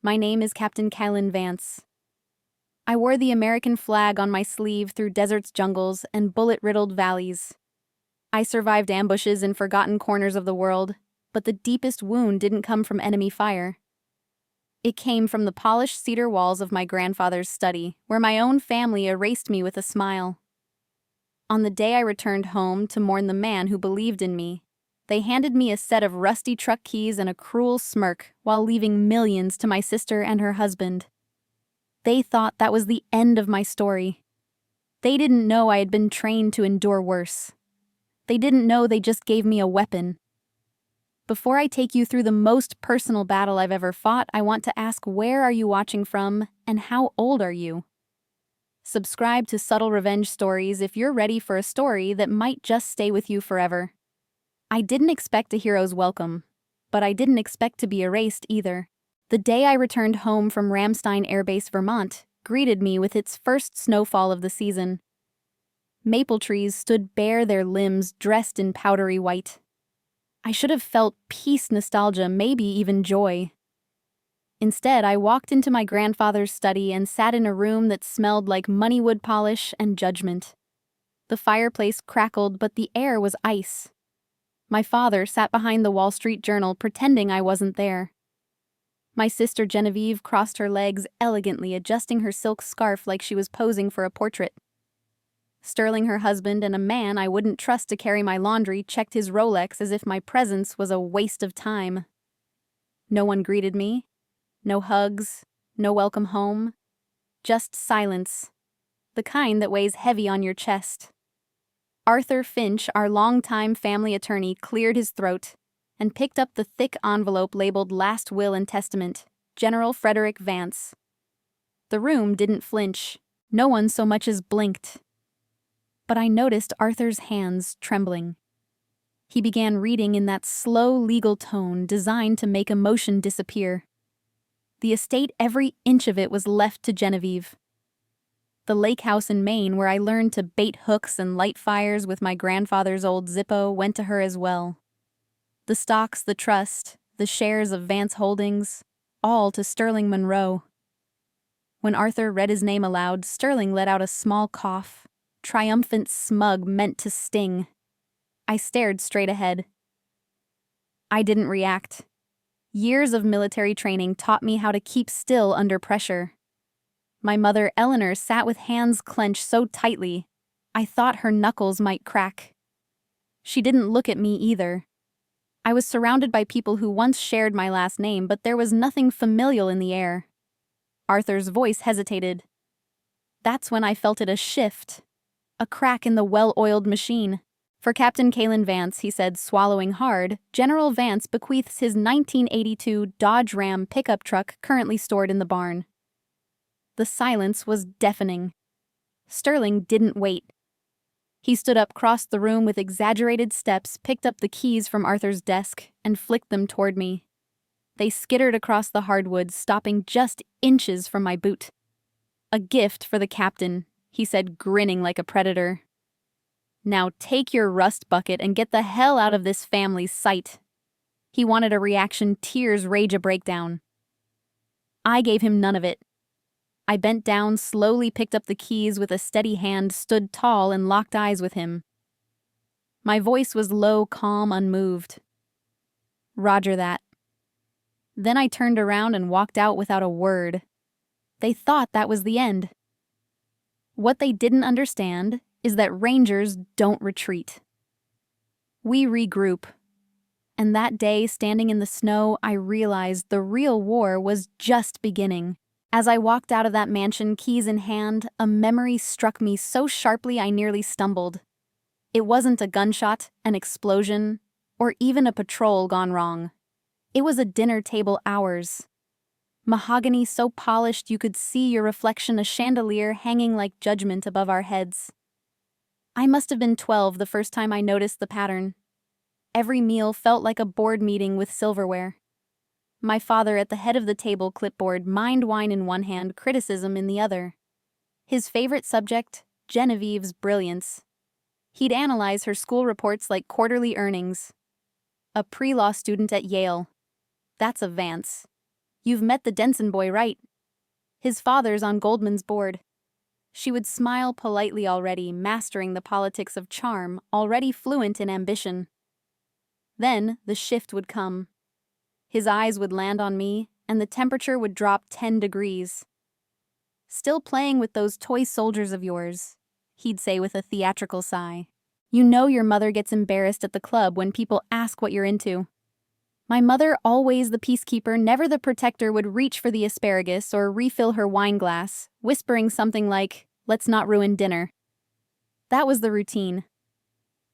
My name is Captain Kalin Vance. I wore the American flag on my sleeve through deserts, jungles, and bullet-riddled valleys. I survived ambushes in forgotten corners of the world, but the deepest wound didn't come from enemy fire. It came from the polished cedar walls of my grandfather's study, where my own family erased me with a smile. On the day I returned home to mourn the man who believed in me, they handed me a set of rusty truck keys and a cruel smirk while leaving millions to my sister and her husband. They thought that was the end of my story. They didn't know I had been trained to endure worse. They didn't know they just gave me a weapon. Before I take you through the most personal battle I've ever fought, I want to ask, where are you watching from and how old are you? Subscribe to Subtle Revenge Stories if you're ready for a story that might just stay with you forever. I didn't expect a hero's welcome, but I didn't expect to be erased either. The day I returned home from Ramstein Air Base, Vermont, greeted me with its first snowfall of the season. Maple trees stood bare, their limbs dressed in powdery white. I should have felt peace, nostalgia, maybe even joy. Instead, I walked into my grandfather's study and sat in a room that smelled like moneywood polish and judgment. The fireplace crackled, but the air was ice. My father sat behind the Wall Street Journal, pretending I wasn't there. My sister Genevieve crossed her legs elegantly, adjusting her silk scarf like she was posing for a portrait. Sterling, her husband, and a man I wouldn't trust to carry my laundry, checked his Rolex as if my presence was a waste of time. No one greeted me. No hugs. No welcome home. Just silence. The kind that weighs heavy on your chest. Arthur Finch, our longtime family attorney, cleared his throat and picked up the thick envelope labeled Last Will and Testament, General Frederick Vance. The room didn't flinch. No one so much as blinked. But I noticed Arthur's hands trembling. He began reading in that slow legal tone designed to make emotion disappear. The estate, every inch of it, was left to Genevieve. The lake house in Maine, where I learned to bait hooks and light fires with my grandfather's old Zippo, went to her as well. The stocks, the trust, the shares of Vance Holdings, all to Sterling Monroe. When Arthur read his name aloud, Sterling let out a small cough, triumphant, smug, meant to sting. I stared straight ahead. I didn't react. Years of military training taught me how to keep still under pressure. My mother, Eleanor, sat with hands clenched so tightly, I thought her knuckles might crack. She didn't look at me either. I was surrounded by people who once shared my last name, but there was nothing familial in the air. Arthur's voice hesitated. That's when I felt it, a shift. A crack in the well-oiled machine. For Captain Kalin Vance, he said, swallowing hard, General Vance bequeaths his 1982 Dodge Ram pickup truck currently stored in the barn. The silence was deafening. Sterling didn't wait. He stood up, crossed the room with exaggerated steps, picked up the keys from Arthur's desk, and flicked them toward me. They skittered across the hardwood, stopping just inches from my boot. A gift for the captain, he said, grinning like a predator. Now take your rust bucket and get the hell out of this family's sight. He wanted a reaction, tears, rage, a breakdown. I gave him none of it. I bent down, slowly picked up the keys with a steady hand, stood tall, and locked eyes with him. My voice was low, calm, unmoved. Roger that. Then I turned around and walked out without a word. They thought that was the end. What they didn't understand is that Rangers don't retreat. We regroup. And that day, standing in the snow, I realized the real war was just beginning. As I walked out of that mansion, keys in hand, a memory struck me so sharply I nearly stumbled. It wasn't a gunshot, an explosion, or even a patrol gone wrong. It was a dinner table ours. Mahogany so polished you could see your reflection, a chandelier hanging like judgment above our heads. I must have been 12 the first time I noticed the pattern. Every meal felt like a board meeting with silverware. My father at the head of the table, clipboard, mind wine in one hand, criticism in the other. His favorite subject, Genevieve's brilliance. He'd analyze her school reports like quarterly earnings. A pre-law student at Yale. That's a Vance. You've met the Denson boy, right? His father's on Goldman's board. She would smile politely already, mastering the politics of charm, already fluent in ambition. Then the shift would come. His eyes would land on me, and the temperature would drop 10 degrees. Still playing with those toy soldiers of yours, he'd say with a theatrical sigh. You know your mother gets embarrassed at the club when people ask what you're into. My mother, always the peacekeeper, never the protector, would reach for the asparagus or refill her wine glass, whispering something like, "Let's not ruin dinner." That was the routine.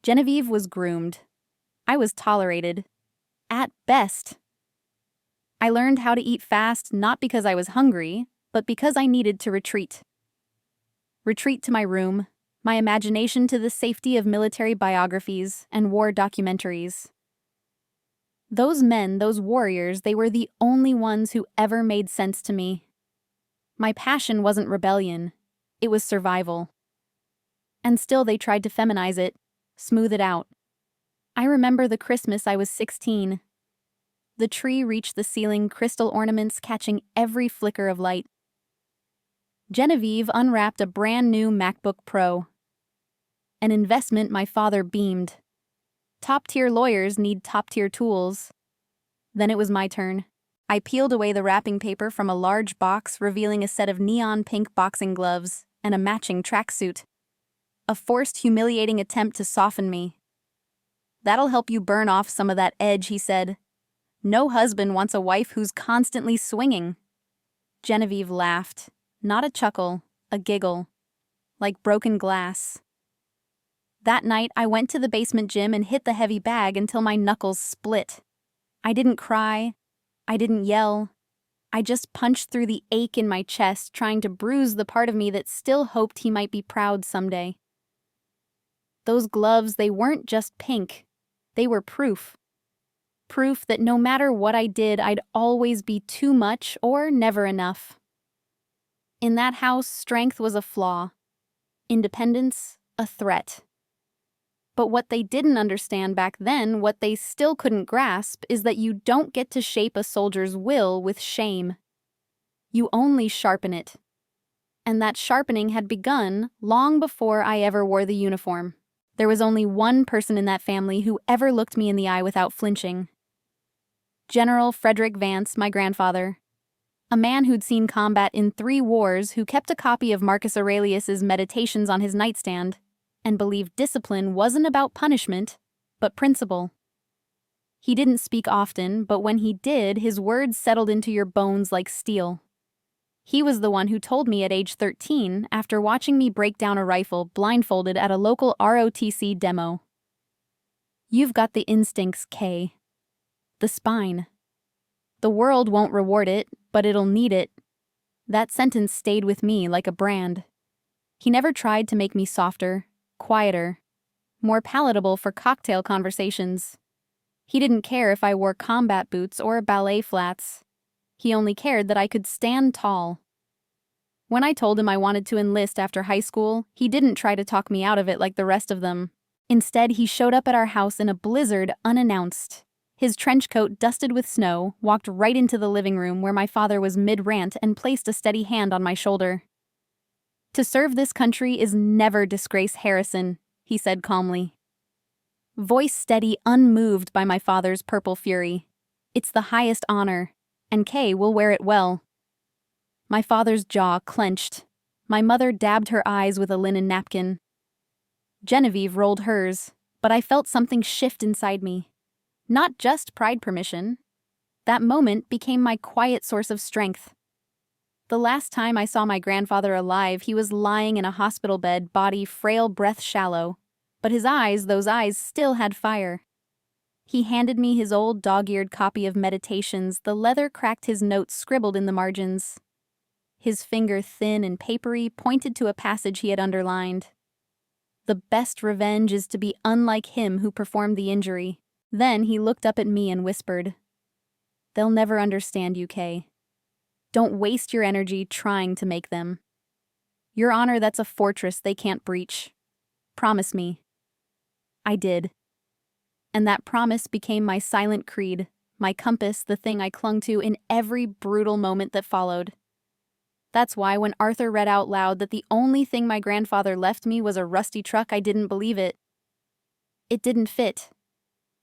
Genevieve was groomed. I was tolerated. At best. I learned how to eat fast not because I was hungry, but because I needed to retreat. Retreat to my room, my imagination to the safety of military biographies and war documentaries. Those men, those warriors, they were the only ones who ever made sense to me. My passion wasn't rebellion, it was survival. And still they tried to feminize it, smooth it out. I remember the Christmas I was 16. The tree reached the ceiling, crystal ornaments catching every flicker of light. Genevieve unwrapped a brand new MacBook Pro. An investment my father beamed. Top-tier lawyers need top-tier tools. Then it was my turn. I peeled away the wrapping paper from a large box, revealing a set of neon pink boxing gloves and a matching tracksuit. A forced, humiliating attempt to soften me. That'll help you burn off some of that edge, he said. No husband wants a wife who's constantly swinging. Genevieve laughed. Not a chuckle, a giggle. Like broken glass. That night, I went to the basement gym and hit the heavy bag until my knuckles split. I didn't cry. I didn't yell. I just punched through the ache in my chest, trying to bruise the part of me that still hoped he might be proud someday. Those gloves, they weren't just pink. They were proof. Proof that no matter what I did, I'd always be too much or never enough. In that house, strength was a flaw. Independence, a threat. But what they didn't understand back then, what they still couldn't grasp, is that you don't get to shape a soldier's will with shame. You only sharpen it. And that sharpening had begun long before I ever wore the uniform. There was only one person in that family who ever looked me in the eye without flinching. General Kalin Vance, my grandfather. A man who'd seen combat in 3 wars, who kept a copy of Marcus Aurelius's Meditations on his nightstand, and believed discipline wasn't about punishment, but principle. He didn't speak often, but when he did, his words settled into your bones like steel. He was the one who told me at age 13, after watching me break down a rifle blindfolded at a local ROTC demo. You've got the instincts, Kay. The spine. The world won't reward it, but it'll need it. That sentence stayed with me like a brand. He never tried to make me softer, quieter, more palatable for cocktail conversations. He didn't care if I wore combat boots or ballet flats. He only cared that I could stand tall. When I told him I wanted to enlist after high school, he didn't try to talk me out of it like the rest of them. Instead, he showed up at our house in a blizzard unannounced. His trench coat dusted with snow, walked right into the living room where my father was mid-rant and placed a steady hand on my shoulder. To serve this country is never disgrace, Harrison, he said calmly. Voice steady, unmoved by my father's purple fury. It's the highest honor, and Kay will wear it well. My father's jaw clenched. My mother dabbed her eyes with a linen napkin. Genevieve rolled hers, but I felt something shift inside me. Not just pride permission. That moment became my quiet source of strength. The last time I saw my grandfather alive, he was lying in a hospital bed, body frail, breath shallow. But his eyes, those eyes, still had fire. He handed me his old dog-eared copy of Meditations, the leather cracked his notes scribbled in the margins. His finger, thin and papery, pointed to a passage he had underlined. The best revenge is to be unlike him who performed the injury. Then he looked up at me and whispered, "They'll never understand you, Kay. Don't waste your energy trying to make them. Your honor, that's a fortress they can't breach. Promise me." I did. And that promise became my silent creed, my compass, the thing I clung to in every brutal moment that followed. That's why when Arthur read out loud that the only thing my grandfather left me was a rusty truck, I didn't believe it. It didn't fit.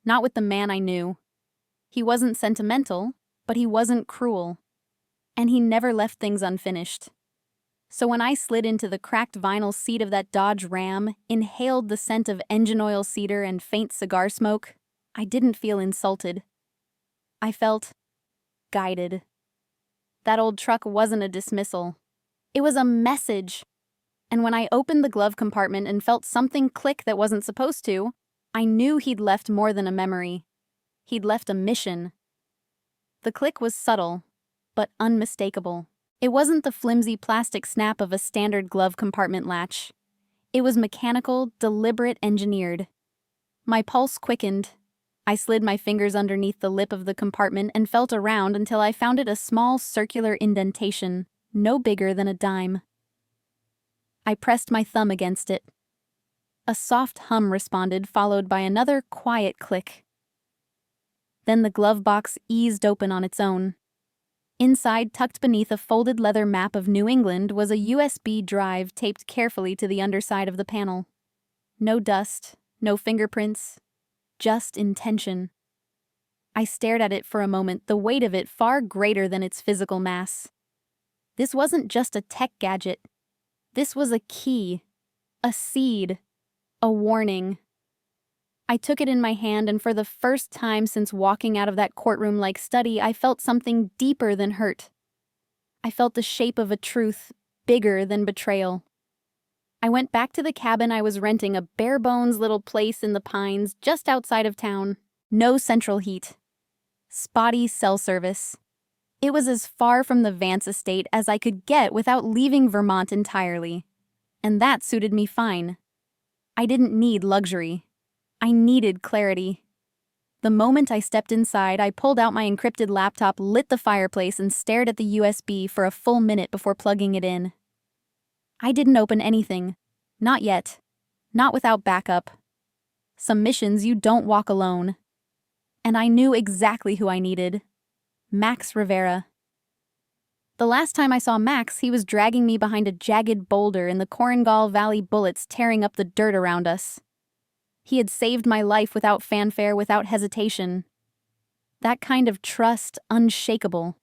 Not with the man I knew. He wasn't sentimental, but he wasn't cruel. And he never left things unfinished. So when I slid into the cracked vinyl seat of that Dodge Ram, inhaled the scent of engine oil cedar and faint cigar smoke, I didn't feel insulted. I felt guided. That old truck wasn't a dismissal. It was a message. And when I opened the glove compartment and felt something click that wasn't supposed to, I knew he'd left more than a memory. He'd left a mission. The click was subtle, but unmistakable. It wasn't the flimsy plastic snap of a standard glove compartment latch. It was mechanical, deliberate, engineered. My pulse quickened. I slid my fingers underneath the lip of the compartment and felt around until I found it a small circular indentation, no bigger than a dime. I pressed my thumb against it. A soft hum responded, followed by another quiet click. Then the glove box eased open on its own. Inside, tucked beneath a folded leather map of New England, was a USB drive taped carefully to the underside of the panel. No dust, no fingerprints, just intention. I stared at it for a moment, the weight of it far greater than its physical mass. This wasn't just a tech gadget. This was a key, a seed, a warning. I took it in my hand, and for the first time since walking out of that courtroom-like study, I felt something deeper than hurt. I felt the shape of a truth bigger than betrayal. I went back to the cabin I was renting, a bare-bones little place in the pines just outside of town. No central heat. Spotty cell service. It was as far from the Vance estate as I could get without leaving Vermont entirely. And that suited me fine. I didn't need luxury. I needed clarity. The moment I stepped inside, I pulled out my encrypted laptop, lit the fireplace, and stared at the USB for a full minute before plugging it in. I didn't open anything. Not yet. Not without backup. Some missions you don't walk alone. And I knew exactly who I needed. Max Rivera. The last time I saw Max, he was dragging me behind a jagged boulder in the Korengal Valley, bullets tearing up the dirt around us. He had saved my life without fanfare, without hesitation. That kind of trust, unshakable.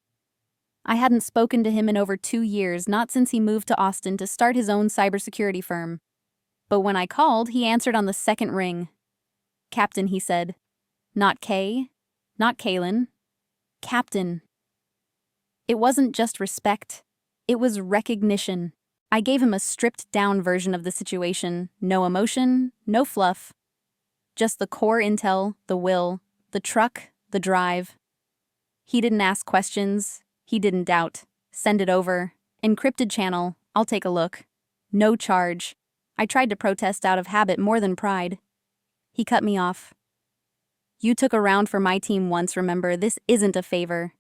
I hadn't spoken to him in over 2 years, not since he moved to Austin to start his own cybersecurity firm. But when I called, he answered on the second ring. "Captain," he said. Not Kay, not Kalin. Captain. It wasn't just respect. It was recognition. I gave him a stripped-down version of the situation. No emotion, no fluff. Just the core intel, the will, the truck, the drive. He didn't ask questions. He didn't doubt. Send it over. Encrypted channel. I'll take a look. No charge. I tried to protest out of habit more than pride. He cut me off. "You took a round for my team once, remember? This isn't a favor.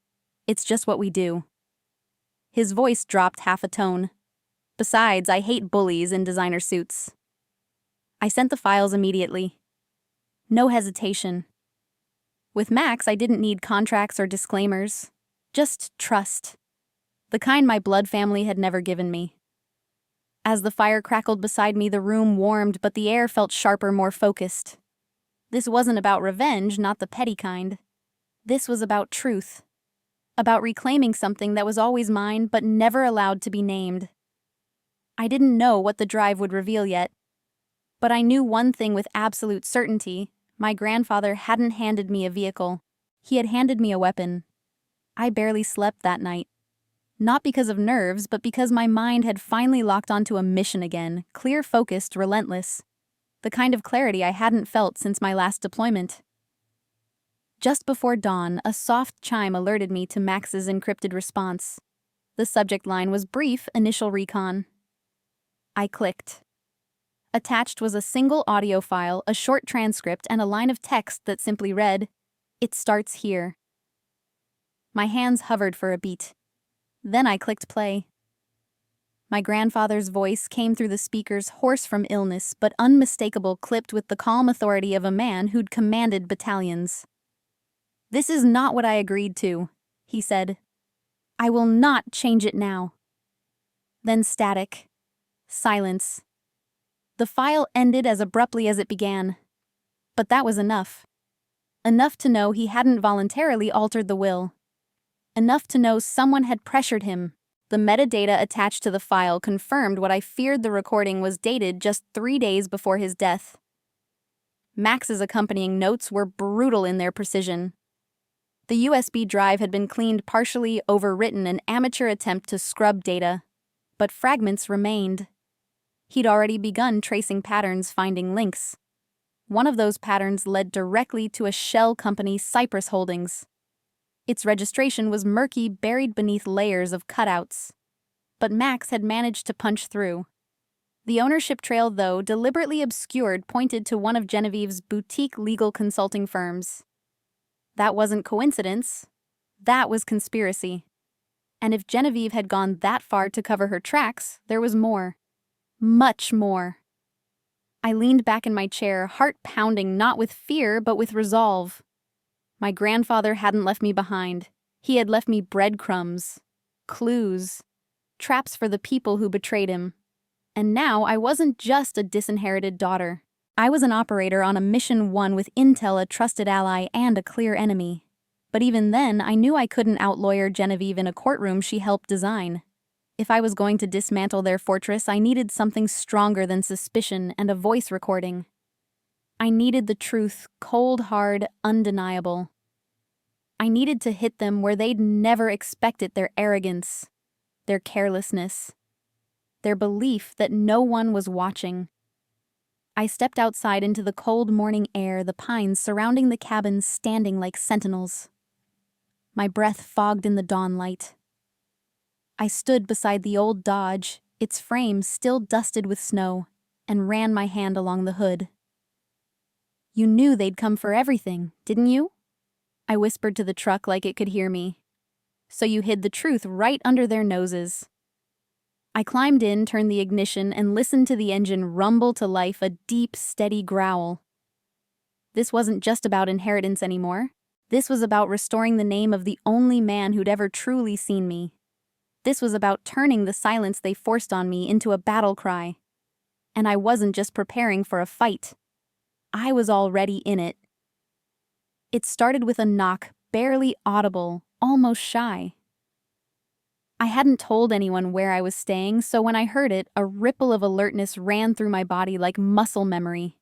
It's just what we do." His voice dropped half a tone. "Besides, I hate bullies in designer suits." I sent the files immediately. No hesitation. With Max, I didn't need contracts or disclaimers. Just trust. The kind my blood family had never given me. As the fire crackled beside me, the room warmed, but the air felt sharper, more focused. This wasn't about revenge, not the petty kind. This was about truth. About reclaiming something that was always mine, but never allowed to be named. I didn't know what the drive would reveal yet. But I knew one thing with absolute certainty. My grandfather hadn't handed me a vehicle. He had handed me a weapon. I barely slept that night. Not because of nerves, but because my mind had finally locked onto a mission again, clear-focused, relentless. The kind of clarity I hadn't felt since my last deployment. Just before dawn, a soft chime alerted me to Max's encrypted response. The subject line was brief, initial recon. I clicked. Attached was a single audio file, a short transcript, and a line of text that simply read, "It starts here." My hands hovered for a beat. Then I clicked play. My grandfather's voice came through the speakers, hoarse from illness, but unmistakable, clipped with the calm authority of a man who'd commanded battalions. "This is not what I agreed to," he said. "I will not change it now." Then static. Silence. The file ended as abruptly as it began. But that was enough. Enough to know he hadn't voluntarily altered the will. Enough to know someone had pressured him. The metadata attached to the file confirmed what I feared. The recording was dated just 3 days before his death. Max's accompanying notes were brutal in their precision. The USB drive had been cleaned, partially overwritten, an amateur attempt to scrub data. But fragments remained. He'd already begun tracing patterns, finding links. One of those patterns led directly to a shell company, Cypress Holdings. Its registration was murky, buried beneath layers of cutouts. But Max had managed to punch through. The ownership trail, though deliberately obscured, pointed to one of Genevieve's boutique legal consulting firms. That wasn't coincidence. That was conspiracy. And if Genevieve had gone that far to cover her tracks, there was more. Much more. I leaned back in my chair, heart pounding, not with fear, but with resolve. My grandfather hadn't left me behind. He had left me breadcrumbs, clues, traps for the people who betrayed him. And now I wasn't just a disinherited daughter. I was an operator on a mission, one with intel, a trusted ally, and a clear enemy. But even then, I knew I couldn't outlawyer Genevieve in a courtroom she helped design. If I was going to dismantle their fortress, I needed something stronger than suspicion and a voice recording. I needed the truth, cold, hard, undeniable. I needed to hit them where they'd never expect it, their arrogance, their carelessness, their belief that no one was watching. I stepped outside into the cold morning air, the pines surrounding the cabin standing like sentinels. My breath fogged in the dawn light. I stood beside the old Dodge, its frame still dusted with snow, and ran my hand along the hood. "You knew they'd come for everything, didn't you?" I whispered to the truck like it could hear me. "So you hid the truth right under their noses." I climbed in, turned the ignition, and listened to the engine rumble to life, a deep, steady growl. This wasn't just about inheritance anymore. This was about restoring the name of the only man who'd ever truly seen me. This was about turning the silence they forced on me into a battle cry. And I wasn't just preparing for a fight. I was already in it. It started with a knock, barely audible, almost shy. I hadn't told anyone where I was staying, so when I heard it, a ripple of alertness ran through my body like muscle memory.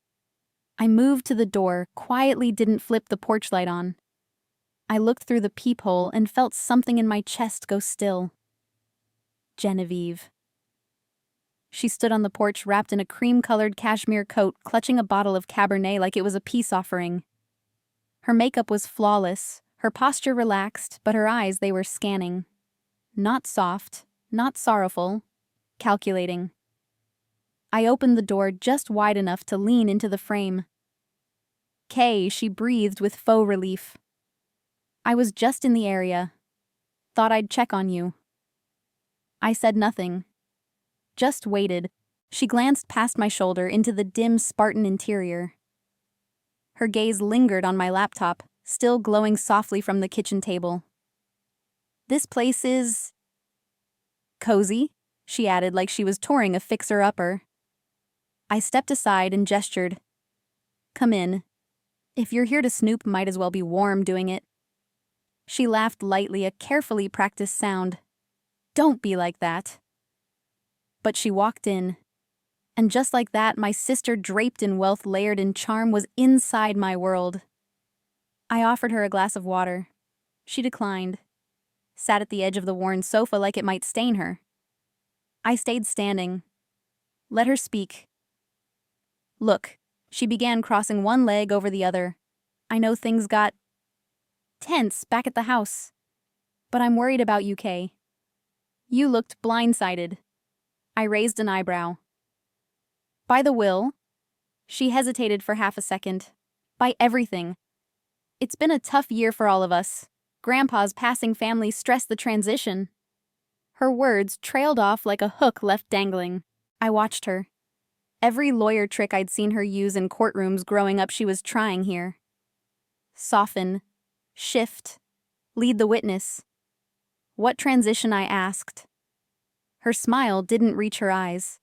I moved to the door, quietly, didn't flip the porch light on. I looked through the peephole and felt something in my chest go still. Genevieve. She stood on the porch wrapped in a cream-colored cashmere coat, clutching a bottle of Cabernet like it was a peace offering. Her makeup was flawless, her posture relaxed, but her eyes, they were scanning. Not soft, not sorrowful, calculating. I opened the door just wide enough to lean into the frame. "Kay," she breathed with faux relief. "I was just in the area. Thought I'd check on you." I said nothing. Just waited. She glanced past my shoulder into the dim Spartan interior. Her gaze lingered on my laptop, still glowing softly from the kitchen table. "This place is cozy," she added like she was touring a fixer-upper. I stepped aside and gestured. "Come in. If you're here to snoop, might as well be warm doing it." She laughed lightly, a carefully practiced sound. "Don't be like that." But she walked in. And just like that, my sister, draped in wealth, layered in charm, was inside my world. I offered her a glass of water. She declined. Sat at the edge of the worn sofa like it might stain her. I stayed standing. Let her speak. "Look," she began, crossing one leg over the other. "I know things got tense back at the house. But I'm worried about you, Kay. You looked blindsided." I raised an eyebrow. "By the will?" She hesitated for half a second. "By everything. It's been a tough year for all of us. Grandpa's passing, family stress, the transition." Her words trailed off like a hook left dangling. I watched her. Every lawyer trick I'd seen her use in courtrooms growing up, she was trying here. Soften, Shift. Lead the witness. What transition, I asked. Her smile didn't reach her eyes.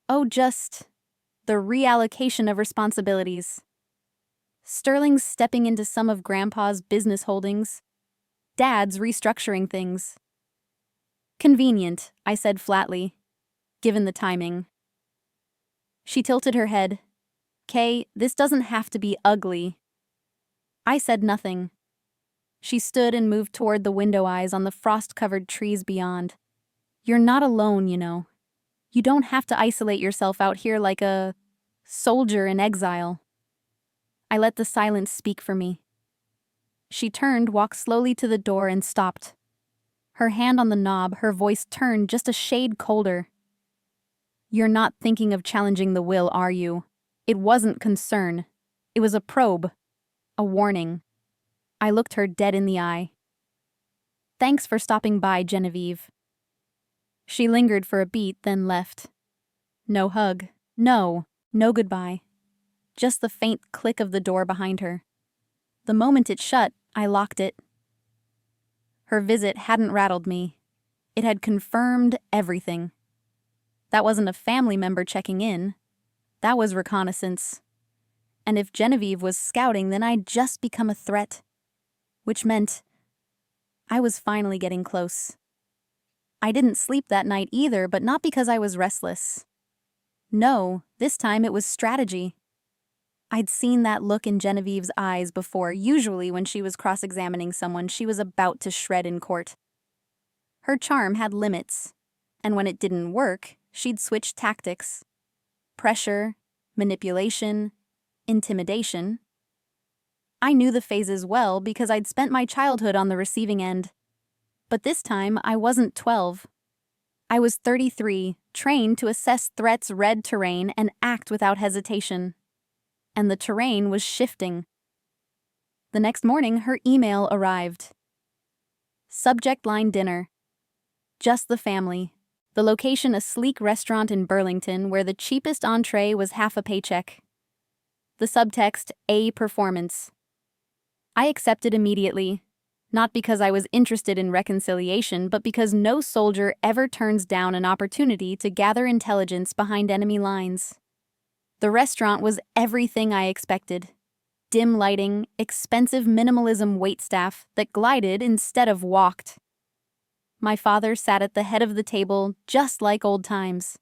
Oh, just the reallocation of responsibilities. Sterling's stepping into some of Grandpa's business holdings. Dad's restructuring things. Convenient, I said flatly, given the timing. She tilted her head. Kay, this doesn't have to be ugly. I said nothing. She stood and moved toward the window eyes on the frost-covered trees beyond. You're not alone, you know. You don't have to isolate yourself out here like a soldier in exile. I let the silence speak for me. She turned, walked slowly to the door, and stopped. Her hand on the knob, her voice turned just a shade colder. You're not thinking of challenging the will, are you? It wasn't concern. It was a probe. A warning. I looked her dead in the eye. Thanks for stopping by, Genevieve. She lingered for a beat, then left. No hug. No goodbye. Just the faint click of the door behind her. The moment it shut, I locked it. Her visit hadn't rattled me. It had confirmed everything. That wasn't a family member checking in. That was reconnaissance. And if Genevieve was scouting, then I'd just become a threat. Which meant I was finally getting close. I didn't sleep that night either, but not because I was restless. No, this time it was strategy. I'd seen that look in Genevieve's eyes before, usually when she was cross-examining someone she was about to shred in court. Her charm had limits, and when it didn't work, she'd switch tactics. Pressure, manipulation, intimidation. I knew the phases well because I'd spent my childhood on the receiving end. But this time, I wasn't 12. I was 33, trained to assess threats, read terrain, and act without hesitation. And the terrain was shifting. The next morning, her email arrived. Subject line dinner. Just the family. The location a sleek restaurant in Burlington where the cheapest entree was half a paycheck. The subtext, A performance. I accepted immediately. Not because I was interested in reconciliation, but because no soldier ever turns down an opportunity to gather intelligence behind enemy lines. The restaurant was everything I expected. Dim lighting, expensive minimalism waitstaff that glided instead of walked. My father sat at the head of the table, just like old times.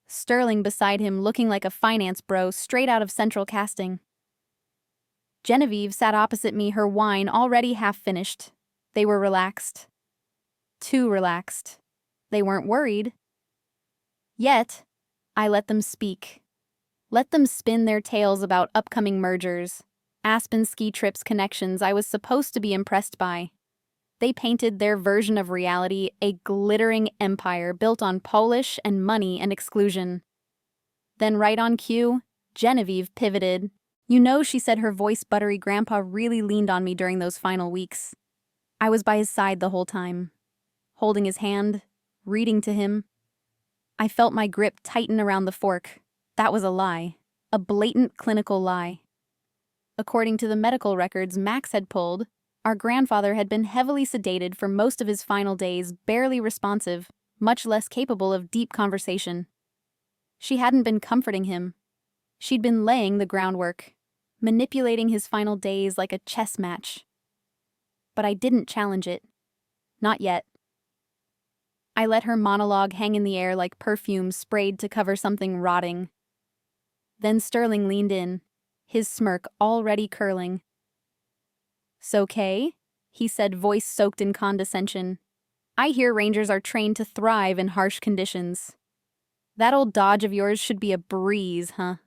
Sterling beside him looking like a finance bro straight out of Central Casting. Genevieve sat opposite me, her wine already half finished. They were relaxed. Too relaxed. They weren't worried. Yet, I let them speak. Let them spin their tales about upcoming mergers, Aspen ski trips connections I was supposed to be impressed by. They painted their version of reality, a glittering empire built on polish and money and exclusion. Then right on cue, Genevieve pivoted. You know, she said, her voice buttery. Grandpa really leaned on me during those final weeks. I was by his side the whole time, holding his hand, reading to him. I felt my grip tighten around the fork. That was a lie, a blatant clinical lie. According to the medical records Max had pulled, our grandfather had been heavily sedated for most of his final days, barely responsive, much less capable of deep conversation. She hadn't been comforting him. She'd been laying the groundwork, manipulating his final days like a chess match. But I didn't challenge it. Not yet. I let her monologue hang in the air like perfume sprayed to cover something rotting. Then Sterling leaned in, his smirk already curling. "So, Kay?" he said, voice soaked in condescension. "I hear Rangers are trained to thrive in harsh conditions. That old Dodge of yours should be a breeze, huh?"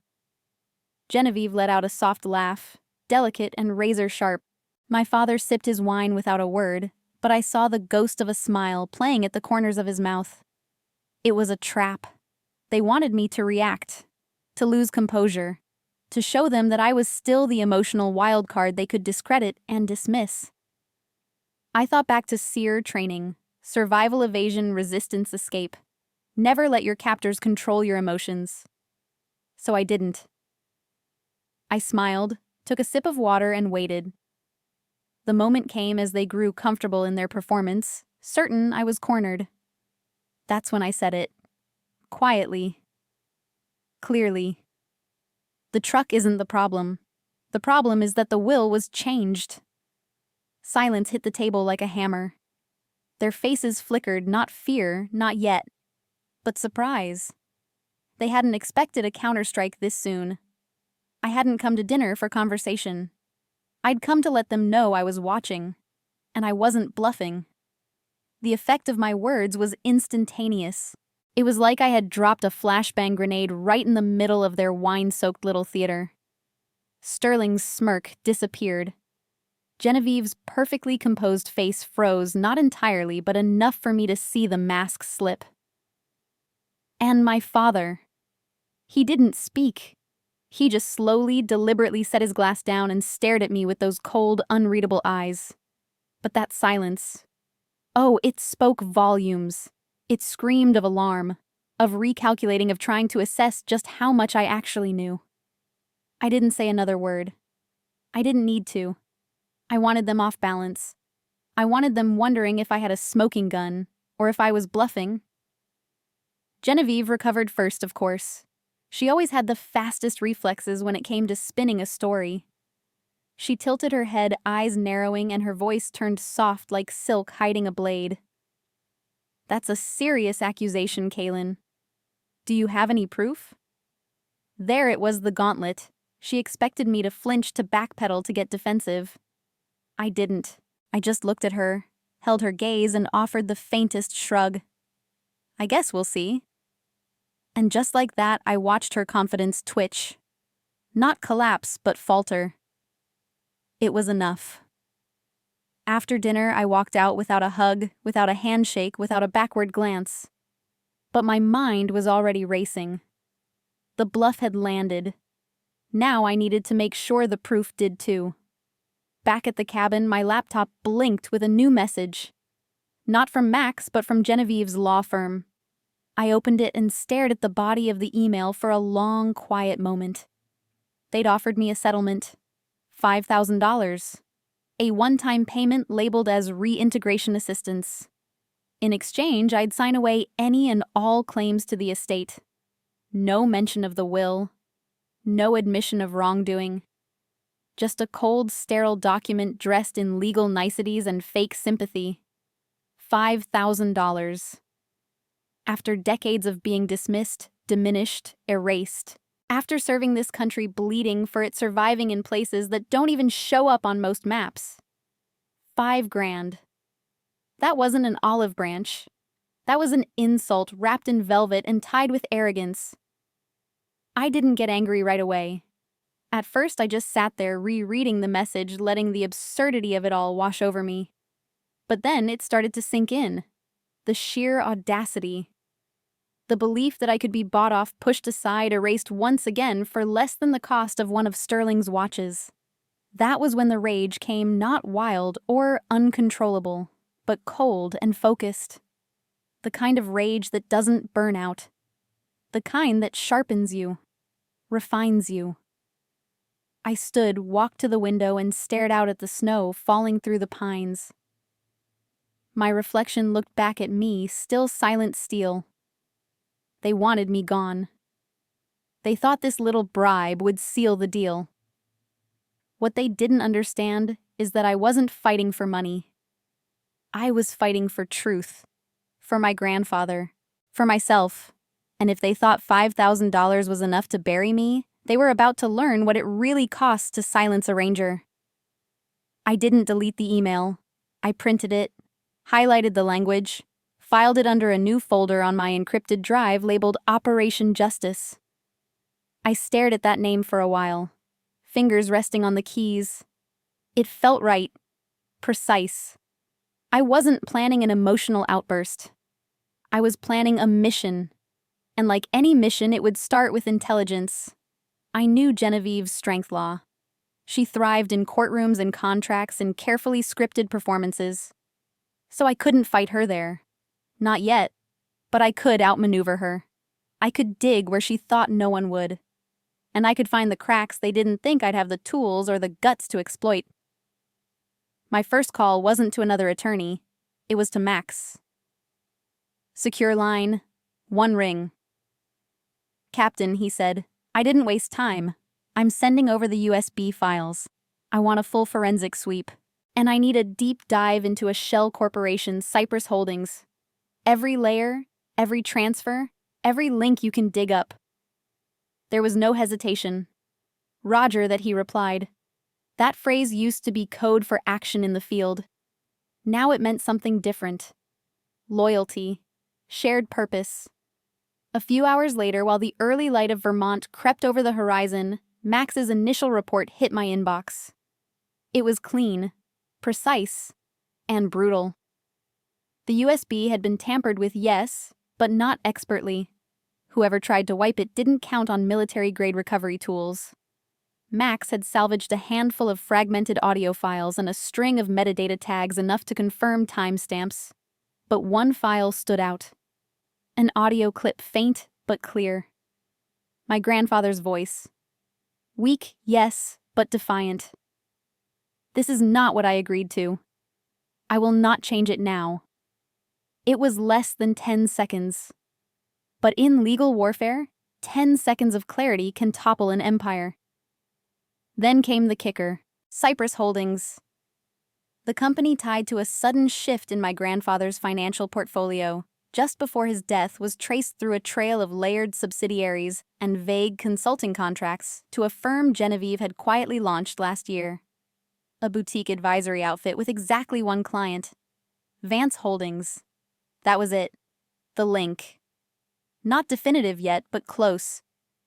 Genevieve let out a soft laugh, delicate and razor-sharp. My father sipped his wine without a word, but I saw the ghost of a smile playing at the corners of his mouth. It was a trap. They wanted me to react, to lose composure, to show them that I was still the emotional wild card they could discredit and dismiss. I thought back to SEER training, survival, evasion, resistance, escape. Never let your captors control your emotions. So I didn't. I smiled, took a sip of water, and waited. The moment came as they grew comfortable in their performance, certain I was cornered. That's when I said it. Quietly. Clearly. The truck isn't the problem. The problem is that the will was changed. Silence hit the table like a hammer. Their faces flickered, not fear, not yet, but surprise. They hadn't expected a counterstrike this soon. I hadn't come to dinner for conversation. I'd come to let them know I was watching, and I wasn't bluffing. The effect of my words was instantaneous. It was like I had dropped a flashbang grenade right in the middle of their wine-soaked little theater. Sterling's smirk disappeared. Genevieve's perfectly composed face froze, not entirely, but enough for me to see the mask slip. And my father. He didn't speak. He just slowly, deliberately set his glass down and stared at me with those cold, unreadable eyes. But that silence. Oh, it spoke volumes. It screamed of alarm, of recalculating, of trying to assess just how much I actually knew. I didn't say another word. I didn't need to. I wanted them off balance. I wanted them wondering if I had a smoking gun, or if I was bluffing. Genevieve recovered first, of course. She always had the fastest reflexes when it came to spinning a story. She tilted her head, eyes narrowing, and her voice turned soft like silk hiding a blade. That's a serious accusation, Kalin. Do you have any proof? There it was, the gauntlet. She expected me to flinch, to backpedal, to get defensive. I didn't. I just looked at her, held her gaze, and offered the faintest shrug. I guess we'll see. And just like that, I watched her confidence twitch. Not collapse, but falter. It was enough. After dinner, I walked out without a hug, without a handshake, without a backward glance. But my mind was already racing. The bluff had landed. Now I needed to make sure the proof did too. Back at the cabin, my laptop blinked with a new message. Not from Max, but from Genevieve's law firm. I opened it and stared at the body of the email for a long, quiet moment. They'd offered me a settlement. $5,000. A one-time payment labeled as reintegration assistance. In exchange, I'd sign away any and all claims to the estate. No mention of the will. No admission of wrongdoing. Just a cold, sterile document dressed in legal niceties and fake sympathy. $5,000. After decades of being dismissed, diminished, erased. After serving this country bleeding for it surviving in places that don't even show up on most maps. $5,000. That wasn't an olive branch. That was an insult wrapped in velvet and tied with arrogance. I didn't get angry right away. At first, I just sat there rereading the message, letting the absurdity of it all wash over me. But then it started to sink in. The sheer audacity. The belief that I could be bought off, pushed aside, erased once again for less than the cost of one of Sterling's watches. That was when the rage came, not wild or uncontrollable, but cold and focused. The kind of rage that doesn't burn out. The kind that sharpens you, refines you. I stood, walked to the window, and stared out at the snow falling through the pines. My reflection looked back at me, still silent steel. They wanted me gone. They thought this little bribe would seal the deal. What they didn't understand is that I wasn't fighting for money. I was fighting for truth. For my grandfather. For myself. And if they thought $5,000 was enough to bury me, they were about to learn what it really costs to silence a ranger. I didn't delete the email. I printed it, highlighted the language, filed it under a new folder on my encrypted drive labeled Operation Justice. I stared at that name for a while, fingers resting on the keys. It felt right, precise. I wasn't planning an emotional outburst. I was planning a mission. And like any mission, it would start with intelligence. I knew Genevieve's strength law. She thrived in courtrooms and contracts and carefully scripted performances. So I couldn't fight her there. Not yet. But I could outmaneuver her. I could dig where she thought no one would. And I could find the cracks they didn't think I'd have the tools or the guts to exploit. My first call wasn't to another attorney. It was to Max. Secure line. 1 ring. Captain, he said, I didn't waste time. I'm sending over the USB files. I want a full forensic sweep. And I need a deep dive into a shell corporation, Cypress Holdings. Every layer, every transfer, every link you can dig up. There was no hesitation. Roger, that he replied. That phrase used to be code for action in the field. Now it meant something different. Loyalty. Shared purpose. A few hours later, while the early light of Vermont crept over the horizon, Max's initial report hit my inbox. It was clean, precise, and brutal. The USB had been tampered with, yes, but not expertly. Whoever tried to wipe it didn't count on military-grade recovery tools. Max had salvaged a handful of fragmented audio files and a string of metadata tags enough to confirm timestamps. But one file stood out. An audio clip, faint but clear. My grandfather's voice. Weak, yes, but defiant. This is not what I agreed to. I will not change it now. It was less than 10 seconds. But in legal warfare, 10 seconds of clarity can topple an empire. Then came the kicker, Cypress Holdings. The company tied to a sudden shift in my grandfather's financial portfolio, just before his death, was traced through a trail of layered subsidiaries and vague consulting contracts to a firm Genevieve had quietly launched last year. A boutique advisory outfit with exactly one client. Vance Holdings. That was it. The link. Not definitive yet, but close.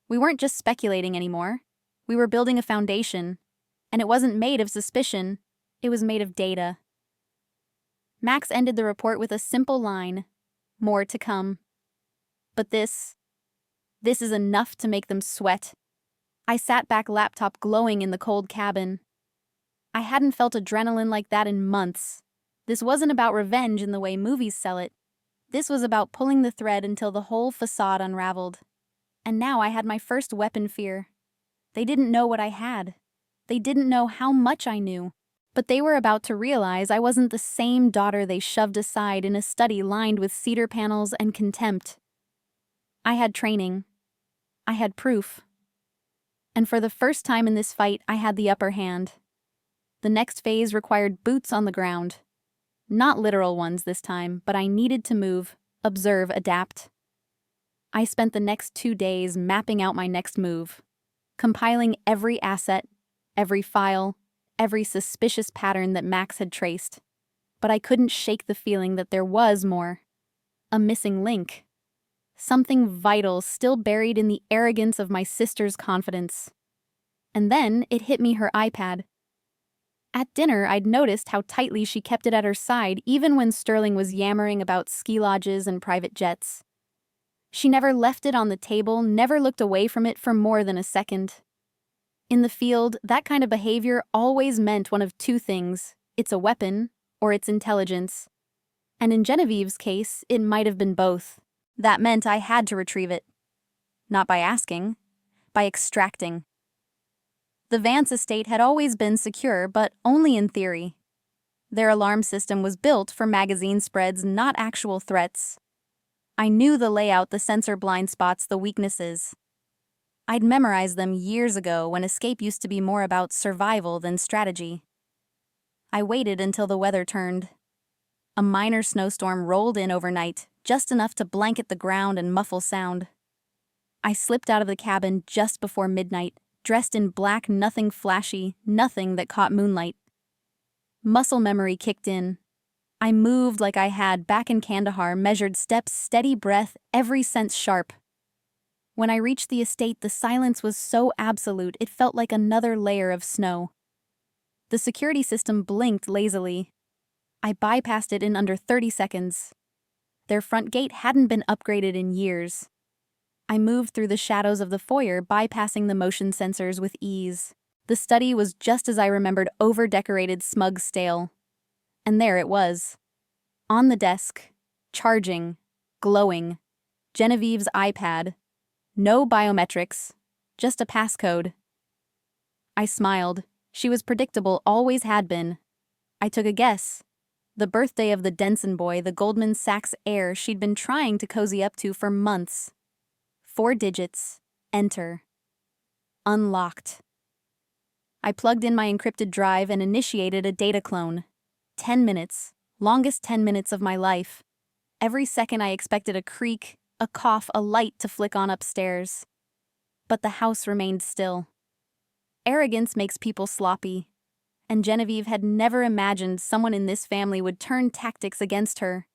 We weren't just speculating anymore. We were building a foundation, and it wasn't made of suspicion, it was made of data. Max ended the report with a simple line, more to come. But this is enough to make them sweat. I sat back, laptop glowing in the cold cabin. I hadn't felt adrenaline like that in months. This wasn't about revenge in the way movies sell it. This was about pulling the thread until the whole facade unraveled. And now I had my first weapon fear. They didn't know what I had. They didn't know how much I knew. But they were about to realize I wasn't the same daughter they shoved aside in a study lined with cedar panels and contempt. I had training. I had proof. And for the first time in this fight, I had the upper hand. The next phase required boots on the ground. Not literal ones this time, but I needed to move, observe, adapt. I spent the next 2 days mapping out my next move, compiling every asset, every file, every suspicious pattern that Max had traced. But I couldn't shake the feeling that there was more. A missing link. Something vital still buried in the arrogance of my sister's confidence. And then it hit me, her iPad. At dinner, I'd noticed how tightly she kept it at her side even when Sterling was yammering about ski lodges and private jets. She never left it on the table, never looked away from it for more than a second. In the field, that kind of behavior always meant one of two things. It's a weapon, or it's intelligence. And in Genevieve's case, it might have been both. That meant I had to retrieve it. Not by asking, by extracting. The Vance estate had always been secure, but only in theory. Their alarm system was built for magazine spreads, not actual threats. I knew the layout, the sensor blind spots, the weaknesses. I'd memorized them years ago when escape used to be more about survival than strategy. I waited until the weather turned. A minor snowstorm rolled in overnight, just enough to blanket the ground and muffle sound. I slipped out of the cabin just before midnight, dressed in black, nothing flashy, nothing that caught moonlight. Muscle memory kicked in. I moved like I had back in Kandahar, measured steps, steady breath, every sense sharp. When I reached the estate, the silence was so absolute it felt like another layer of snow. The security system blinked lazily. I bypassed it in under 30 seconds. Their front gate hadn't been upgraded in years. I moved through the shadows of the foyer, bypassing the motion sensors with ease. The study was just as I remembered, over-decorated, smug, stale. And there it was. On the desk, charging, glowing, Genevieve's iPad. No biometrics, just a passcode. I smiled. She was predictable, always had been. I took a guess. The birthday of the Denson boy, the Goldman Sachs heir she'd been trying to cozy up to for months. 4 digits. Enter. Unlocked. I plugged in my encrypted drive and initiated a data clone. 10 minutes. Longest 10 minutes of my life. Every second I expected a creak, a cough, a light to flick on upstairs. But the house remained still. Arrogance makes people sloppy, and Genevieve had never imagined someone in this family would turn tactics against her.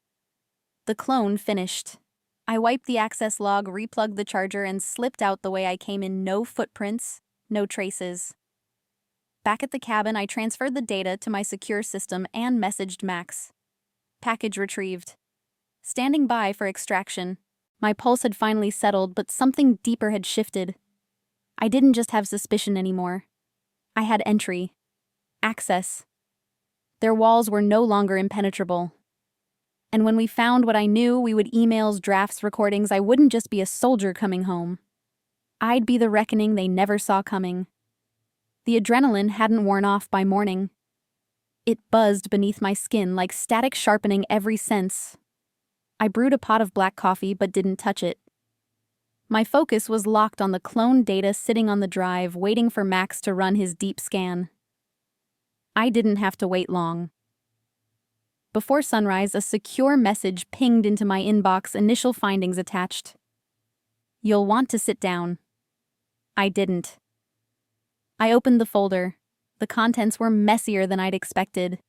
The clone finished. I wiped the access log, replugged the charger, and slipped out the way I came in. No footprints, no traces. Back at the cabin, I transferred the data to my secure system and messaged Max. Package retrieved. Standing by for extraction. My pulse had finally settled, but something deeper had shifted. I didn't just have suspicion anymore. I had entry. Access. Their walls were no longer impenetrable. And when we found what I knew, we would emails, drafts, recordings. I wouldn't just be a soldier coming home. I'd be the reckoning they never saw coming. The adrenaline hadn't worn off by morning. It buzzed beneath my skin like static sharpening every sense. I brewed a pot of black coffee but didn't touch it. My focus was locked on the cloned data sitting on the drive, waiting for Max to run his deep scan. I didn't have to wait long. Before sunrise, a secure message pinged into my inbox, initial findings attached. You'll want to sit down. I didn't. I opened the folder. The contents were messier than I'd expected.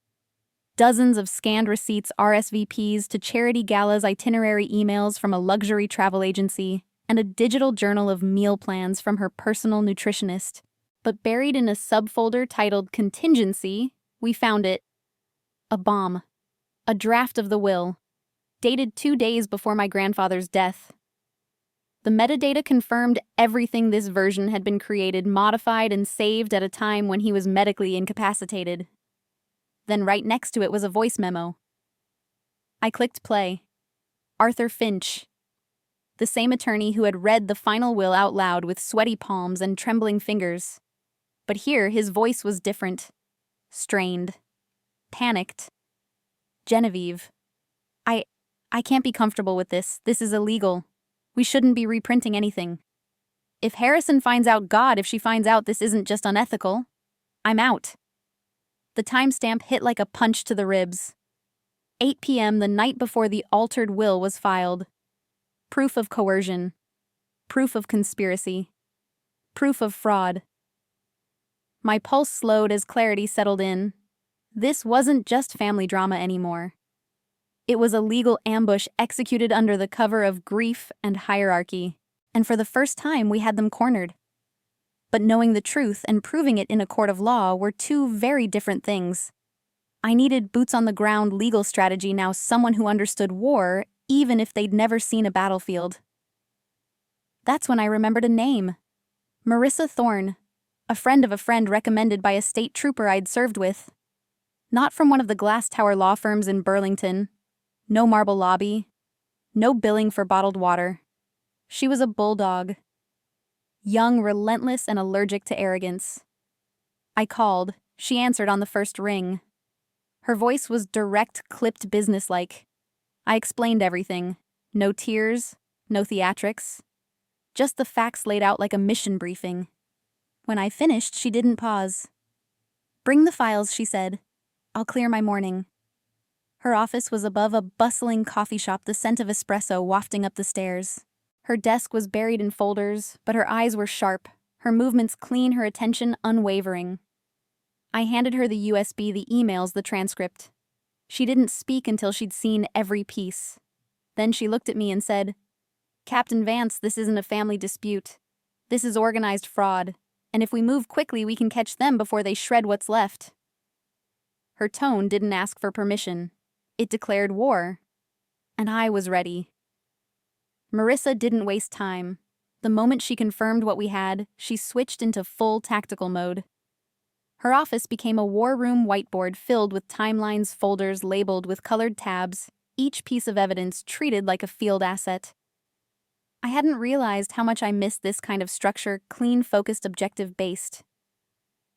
Dozens of scanned receipts, RSVPs to charity galas, itinerary emails from a luxury travel agency, and a digital journal of meal plans from her personal nutritionist. But buried in a subfolder titled Contingency, we found it. A bomb. A draft of the will. Dated 2 days before my grandfather's death. The metadata confirmed everything. This version had been created, modified, and saved at a time when he was medically incapacitated. Then right next to it was a voice memo. I clicked play. Arthur Finch. The same attorney who had read the final will out loud with sweaty palms and trembling fingers. But here, his voice was different. Strained. Panicked. Genevieve. I can't be comfortable with this. This is illegal. We shouldn't be reprinting anything. If Harrison finds out, God, if she finds out, this isn't just unethical. I'm out. The timestamp hit like a punch to the ribs. 8 p.m. the night before the altered will was filed. Proof of coercion. Proof of conspiracy. Proof of fraud. My pulse slowed as clarity settled in. This wasn't just family drama anymore. It was a legal ambush executed under the cover of grief and hierarchy, and for the first time we had them cornered. But knowing the truth and proving it in a court of law were two very different things. I needed boots-on-the-ground legal strategy now, someone who understood war, even if they'd never seen a battlefield. That's when I remembered a name. Marissa Thorne, a friend of a friend recommended by a state trooper I'd served with. Not from one of the glass tower law firms in Burlington. No marble lobby. No billing for bottled water. She was a bulldog. Young, relentless, and allergic to arrogance. I called. She answered on the first ring. Her voice was direct, clipped, businesslike. I explained everything. No tears, no theatrics. Just the facts laid out like a mission briefing. When I finished, she didn't pause. Bring the files, she said. I'll clear my morning. Her office was above a bustling coffee shop, the scent of espresso wafting up the stairs. Her desk was buried in folders, but her eyes were sharp, her movements clean, her attention unwavering. I handed her the USB, the emails, the transcript. She didn't speak until she'd seen every piece. Then she looked at me and said, Captain Vance, this isn't a family dispute. This is organized fraud, and if we move quickly, we can catch them before they shred what's left. Her tone didn't ask for permission. It declared war. And I was ready. Marissa didn't waste time. The moment she confirmed what we had, she switched into full tactical mode. Her office became a war room whiteboard filled with timelines, folders labeled with colored tabs, each piece of evidence treated like a field asset. I hadn't realized how much I missed this kind of structure, clean, focused, objective-based.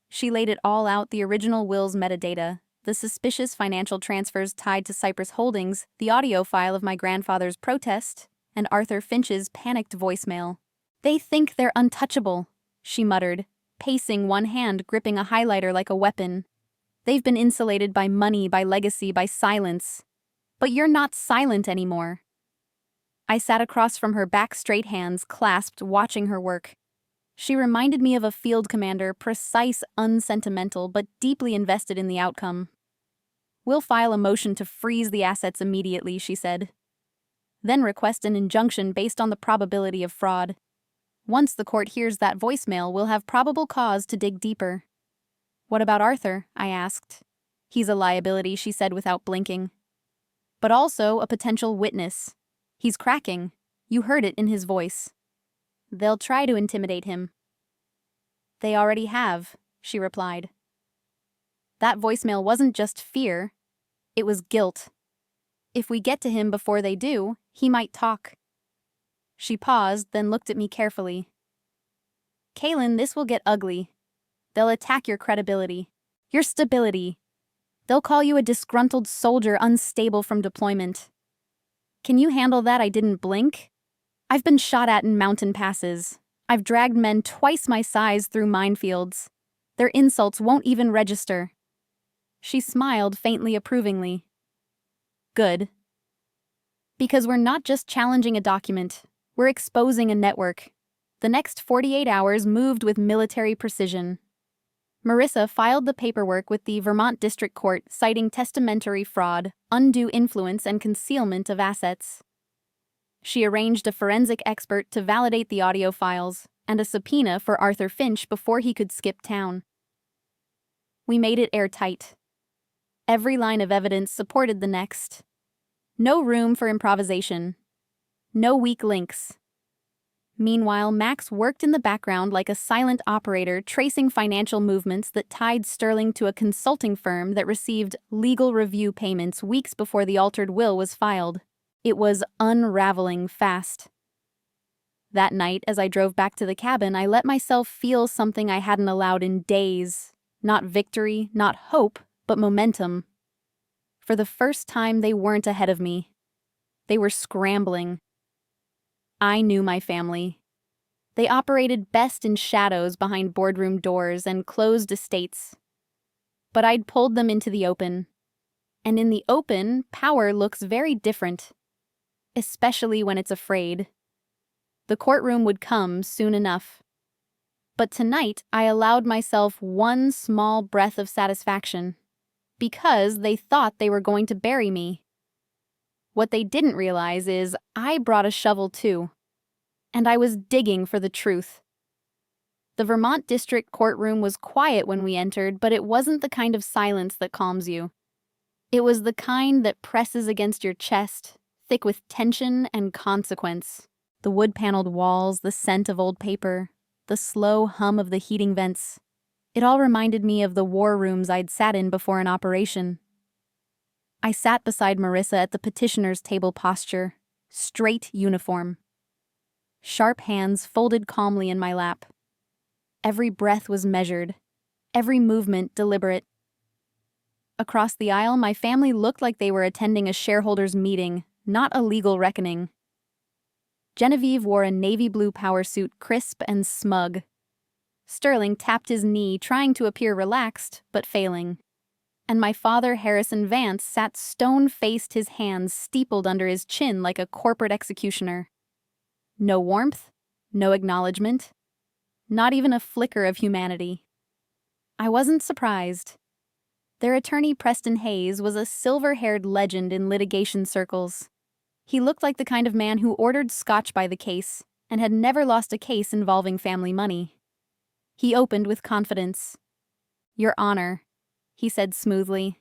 She laid it all out, the original will's metadata, the suspicious financial transfers tied to Cypress Holdings, the audio file of my grandfather's protest, and Arthur Finch's panicked voicemail. "They think they're untouchable," she muttered, pacing, one hand gripping a highlighter like a weapon. "They've been insulated by money, by legacy, by silence. But you're not silent anymore." I sat across from her, back straight, hands clasped, watching her work. She reminded me of a field commander, precise, unsentimental, but deeply invested in the outcome. "We'll file a motion to freeze the assets immediately," she said. "Then request an injunction based on the probability of fraud. Once the court hears that voicemail, we'll have probable cause to dig deeper." "What about Arthur?" I asked. "He's a liability," she said without blinking. "But also a potential witness. He's cracking. You heard it in his voice. They'll try to intimidate him." "They already have," she replied. "That voicemail wasn't just fear. It was guilt. If we get to him before they do, he might talk." She paused, then looked at me carefully. "Kalin, this will get ugly. They'll attack your credibility, your stability. They'll call you a disgruntled soldier unstable from deployment. Can you handle that?" I didn't blink. "I've been shot at in mountain passes. I've dragged men twice my size through minefields. Their insults won't even register." She smiled faintly approvingly. "Good. Because we're not just challenging a document, we're exposing a network." The next 48 hours moved with military precision. Marissa filed the paperwork with the Vermont District Court, citing testamentary fraud, undue influence, and concealment of assets. She arranged a forensic expert to validate the audio files, and a subpoena for Arthur Finch before he could skip town. We made it airtight. Every line of evidence supported the next. No room for improvisation. No weak links. Meanwhile, Max worked in the background like a silent operator, tracing financial movements that tied Sterling to a consulting firm that received legal review payments weeks before the altered will was filed. It was unraveling fast. That night, as I drove back to the cabin, I let myself feel something I hadn't allowed in days. Not victory, not hope, but momentum. For the first time, they weren't ahead of me. They were scrambling. I knew my family. They operated best in shadows behind boardroom doors and closed estates. But I'd pulled them into the open. And in the open, power looks very different. Especially when it's afraid. The courtroom would come soon enough. But tonight, I allowed myself one small breath of satisfaction. Because they thought they were going to bury me. What they didn't realize is I brought a shovel too. And I was digging for the truth. The Vermont District Courtroom was quiet when we entered, but it wasn't the kind of silence that calms you. It was the kind that presses against your chest, thick with tension and consequence. The wood-paneled walls, the scent of old paper, the slow hum of the heating vents. It all reminded me of the war rooms I'd sat in before an operation. I sat beside Marissa at the petitioner's table posture, straight uniform. Sharp hands folded calmly in my lap. Every breath was measured, every movement deliberate. Across the aisle, my family looked like they were attending a shareholders' meeting, not a legal reckoning. Genevieve wore a navy blue power suit, crisp and smug. Sterling tapped his knee, trying to appear relaxed, but failing. And my father, Harrison Vance, sat stone-faced, his hands steepled under his chin like a corporate executioner. No warmth, no acknowledgement, not even a flicker of humanity. I wasn't surprised. Their attorney, Preston Hayes, was a silver-haired legend in litigation circles. He looked like the kind of man who ordered scotch by the case and had never lost a case involving family money. He opened with confidence. "Your Honor," he said smoothly.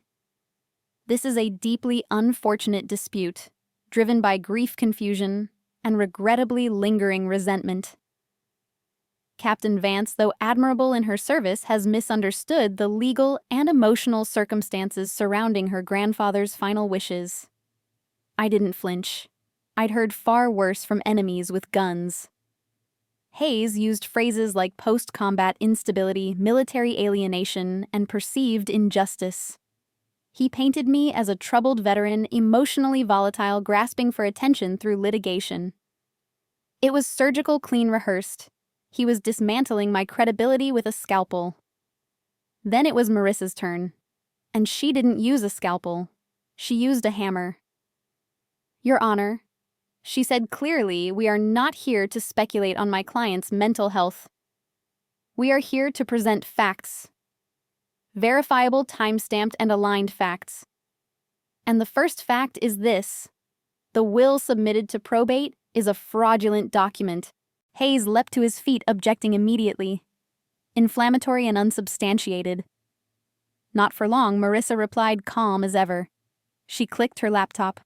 "This is a deeply unfortunate dispute, driven by grief, confusion, and regrettably lingering resentment. Captain Vance, though admirable in her service, has misunderstood the legal and emotional circumstances surrounding her grandfather's final wishes." I didn't flinch. I'd heard far worse from enemies with guns. Hayes used phrases like post-combat instability, military alienation, and perceived injustice. He painted me as a troubled veteran, emotionally volatile, grasping for attention through litigation. It was surgical, clean, rehearsed. He was dismantling my credibility with a scalpel. Then it was Marissa's turn. And she didn't use a scalpel. She used a hammer. "Your Honor," she said clearly, "we are not here to speculate on my client's mental health. We are here to present facts. Verifiable, time-stamped, and aligned facts. And the first fact is this: the will submitted to probate is a fraudulent document." Hayes leapt to his feet, objecting immediately. Inflammatory and unsubstantiated. Not for long, Marissa replied, calm as ever. She clicked her laptop.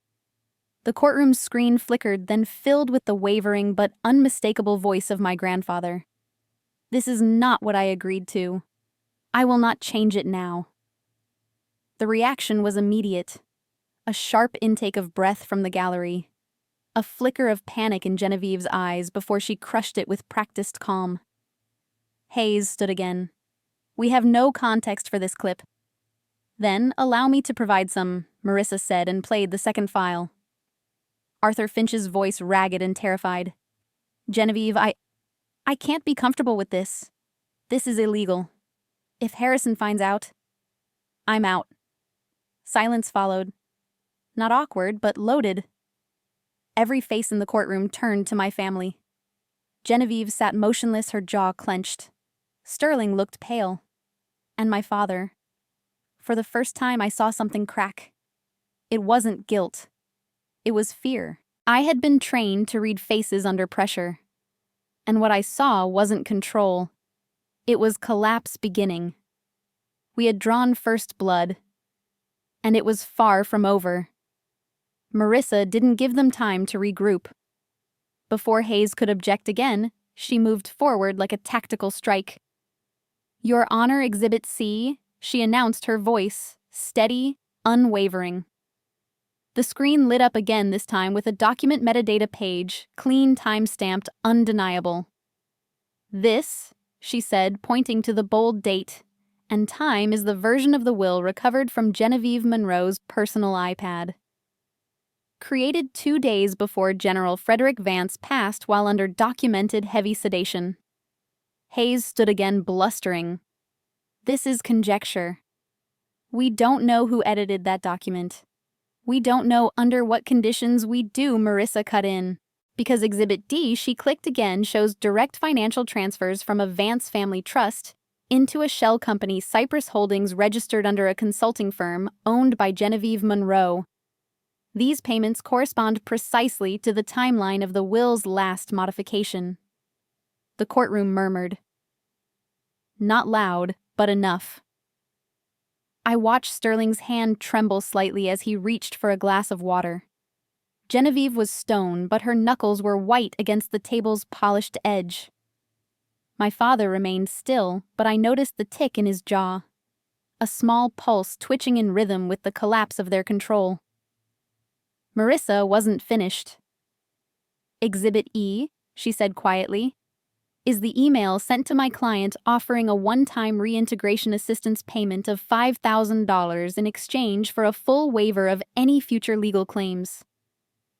The courtroom's screen flickered, then filled with the wavering but unmistakable voice of my grandfather. "This is not what I agreed to. I will not change it now." The reaction was immediate. A sharp intake of breath from the gallery. A flicker of panic in Genevieve's eyes before she crushed it with practiced calm. Hayes stood again. "We have no context for this clip." "Then allow me to provide some," Marissa said, and played the second file. Arthur Finch's voice ragged and terrified. "Genevieve, I can't be comfortable with this. This is illegal. If Harrison finds out, I'm out." Silence followed. Not awkward, but loaded. Every face in the courtroom turned to my family. Genevieve sat motionless, her jaw clenched. Sterling looked pale. And my father. For the first time, I saw something crack. It wasn't guilt. It was fear. I had been trained to read faces under pressure. And what I saw wasn't control. It was collapse beginning. We had drawn first blood. And it was far from over. Marissa didn't give them time to regroup. Before Hayes could object again, she moved forward like a tactical strike. "Your Honor, Exhibit C," she announced, her voice steady, unwavering. The screen lit up again, this time with a document metadata page, clean, time-stamped, undeniable. "This," she said, pointing to the bold date, "and time is the version of the will recovered from Genevieve Monroe's personal iPad. Created 2 days before General Frederick Vance passed while under documented heavy sedation." Hayes stood again, blustering. "This is conjecture. We don't know who edited that document. We don't know under what conditions." "We do," Marissa cut in. "Because Exhibit D," she clicked again, "shows direct financial transfers from a Vance family trust into a shell company, Cypress Holdings, registered under a consulting firm owned by Genevieve Monroe. These payments correspond precisely to the timeline of the will's last modification." The courtroom murmured. Not loud, but enough. I watched Sterling's hand tremble slightly as he reached for a glass of water. Genevieve was stone, but her knuckles were white against the table's polished edge. My father remained still, but I noticed the tick in his jaw. A small pulse twitching in rhythm with the collapse of their control. Marissa wasn't finished. "Exhibit E," she said quietly, "is the email sent to my client offering a one-time reintegration assistance payment of $5,000 in exchange for a full waiver of any future legal claims."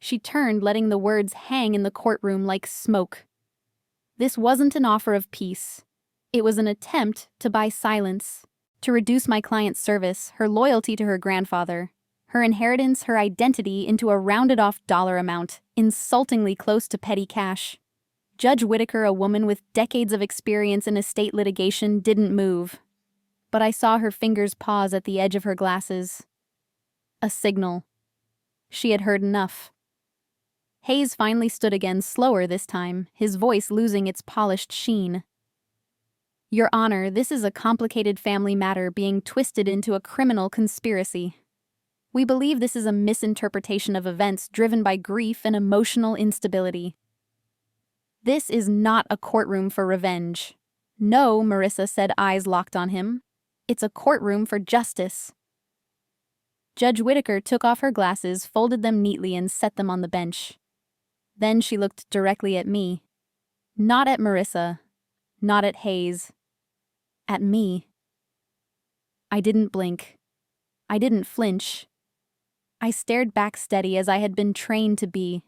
She turned, letting the words hang in the courtroom like smoke. This wasn't an offer of peace. It was an attempt to buy silence, to reduce my client's service, her loyalty to her grandfather, her inheritance, her identity into a rounded-off dollar amount, insultingly close to petty cash. Judge Whitaker, a woman with decades of experience in estate litigation, didn't move. But I saw her fingers pause at the edge of her glasses. A signal. She had heard enough. Hayes finally stood again, slower this time, his voice losing its polished sheen. "Your Honor, this is a complicated family matter being twisted into a criminal conspiracy. We believe this is a misinterpretation of events driven by grief and emotional instability. This is not a courtroom for revenge." "No," Marissa said, eyes locked on him. "It's a courtroom for justice." Judge Whitaker took off her glasses, folded them neatly, and set them on the bench. Then she looked directly at me. Not at Marissa. Not at Hayes. At me. I didn't blink. I didn't flinch. I stared back steady as I had been trained to be.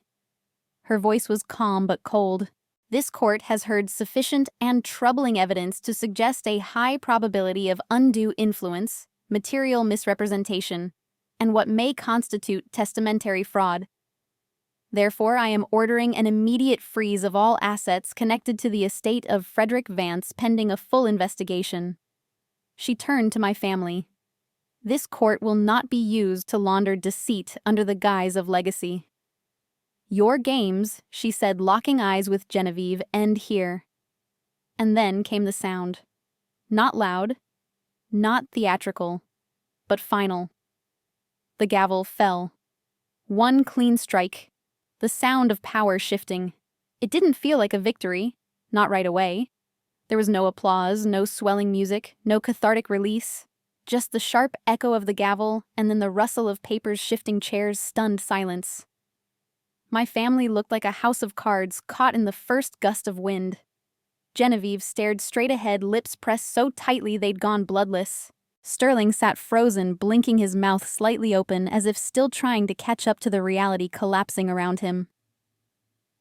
Her voice was calm but cold. This court has heard sufficient and troubling evidence to suggest a high probability of undue influence, material misrepresentation, and what may constitute testamentary fraud. Therefore, I am ordering an immediate freeze of all assets connected to the estate of Frederick Vance pending a full investigation. She turned to my family. This court will not be used to launder deceit under the guise of legacy. Your games, she said, locking eyes with Genevieve, end here. And then came the sound. Not loud, not theatrical, but final. The gavel fell. One clean strike. The sound of power shifting. It didn't feel like a victory, not right away. There was no applause, no swelling music, no cathartic release. Just the sharp echo of the gavel and then the rustle of papers shifting chairs stunned silence. My family looked like a house of cards caught in the first gust of wind. Genevieve stared straight ahead, lips pressed so tightly they'd gone bloodless. Sterling sat frozen, blinking his mouth slightly open as if still trying to catch up to the reality collapsing around him.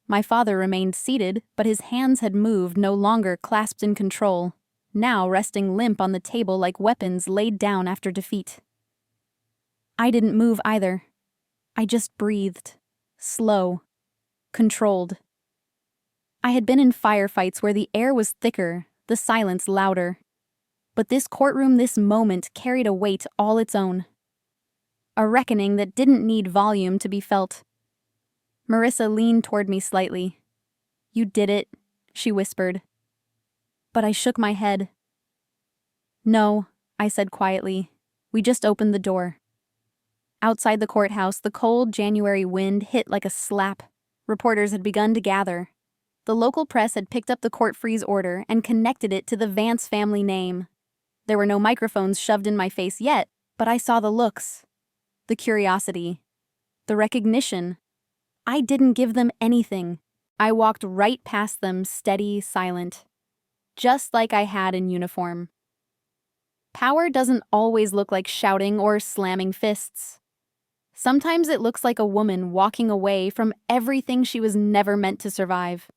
My father remained seated, but his hands had moved, no longer clasped in control, now resting limp on the table like weapons laid down after defeat. I didn't move either. I just breathed. Slow. Controlled. I had been in firefights where the air was thicker, the silence louder. But this courtroom, this moment, carried a weight all its own. A reckoning that didn't need volume to be felt. Marissa leaned toward me slightly. "You did it," she whispered. But I shook my head. "No," I said quietly. "We just opened the door." Outside the courthouse, the cold January wind hit like a slap. Reporters had begun to gather. The local press had picked up the court freeze order and connected it to the Vance family name. There were no microphones shoved in my face yet, but I saw the looks, the curiosity, the recognition. I didn't give them anything. I walked right past them, steady, silent, just like I had in uniform. Power doesn't always look like shouting or slamming fists. Sometimes it looks like a woman walking away from everything she was never meant to survive.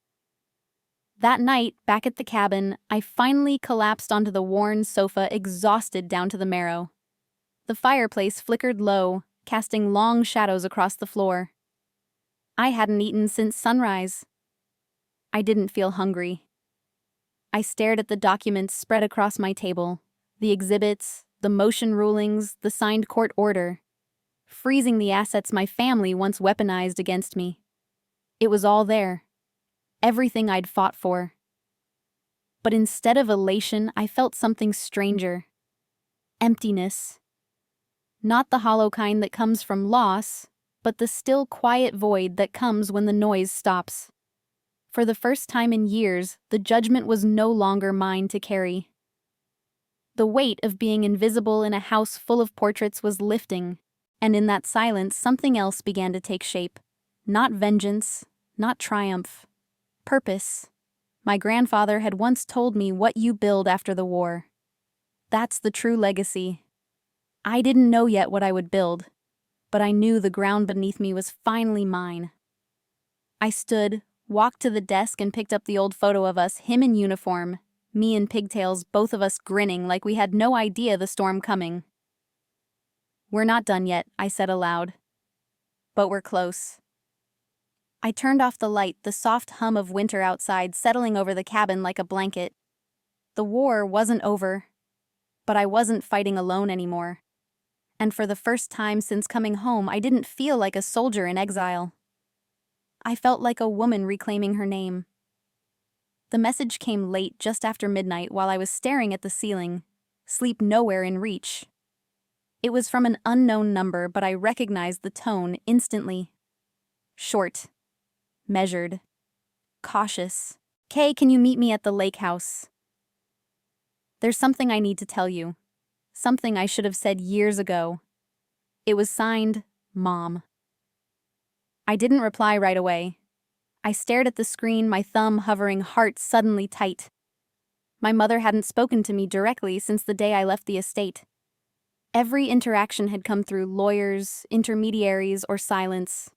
That night, back at the cabin, I finally collapsed onto the worn sofa, exhausted down to the marrow. The fireplace flickered low, casting long shadows across the floor. I hadn't eaten since sunrise. I didn't feel hungry. I stared at the documents spread across my table, the exhibits, the motion rulings, the signed court order, freezing the assets my family once weaponized against me. It was all there. Everything I'd fought for. But instead of elation, I felt something stranger. Emptiness. Not the hollow kind that comes from loss, but the still quiet void that comes when the noise stops. For the first time in years, the judgment was no longer mine to carry. The weight of being invisible in a house full of portraits was lifting, and in that silence something else began to take shape. Not vengeance, not triumph. Purpose. My grandfather had once told me what you build after the war. That's the true legacy. I didn't know yet what I would build, but I knew the ground beneath me was finally mine. I stood, walked to the desk and picked up the old photo of us, him in uniform, me in pigtails, both of us grinning like we had no idea the storm coming. "We're not done yet," I said aloud. "But we're close." I turned off the light, the soft hum of winter outside settling over the cabin like a blanket. The war wasn't over, but I wasn't fighting alone anymore. And for the first time since coming home, I didn't feel like a soldier in exile. I felt like a woman reclaiming her name. The message came late, just after midnight, while I was staring at the ceiling, sleep nowhere in reach. It was from an unknown number, but I recognized the tone instantly. Short. Measured. Cautious. "Kay, can you meet me at the lake house? There's something I need to tell you. Something I should have said years ago." It was signed, Mom. I didn't reply right away. I stared at the screen, my thumb hovering, heart suddenly tight. My mother hadn't spoken to me directly since the day I left the estate. Every interaction had come through lawyers, intermediaries, or silence.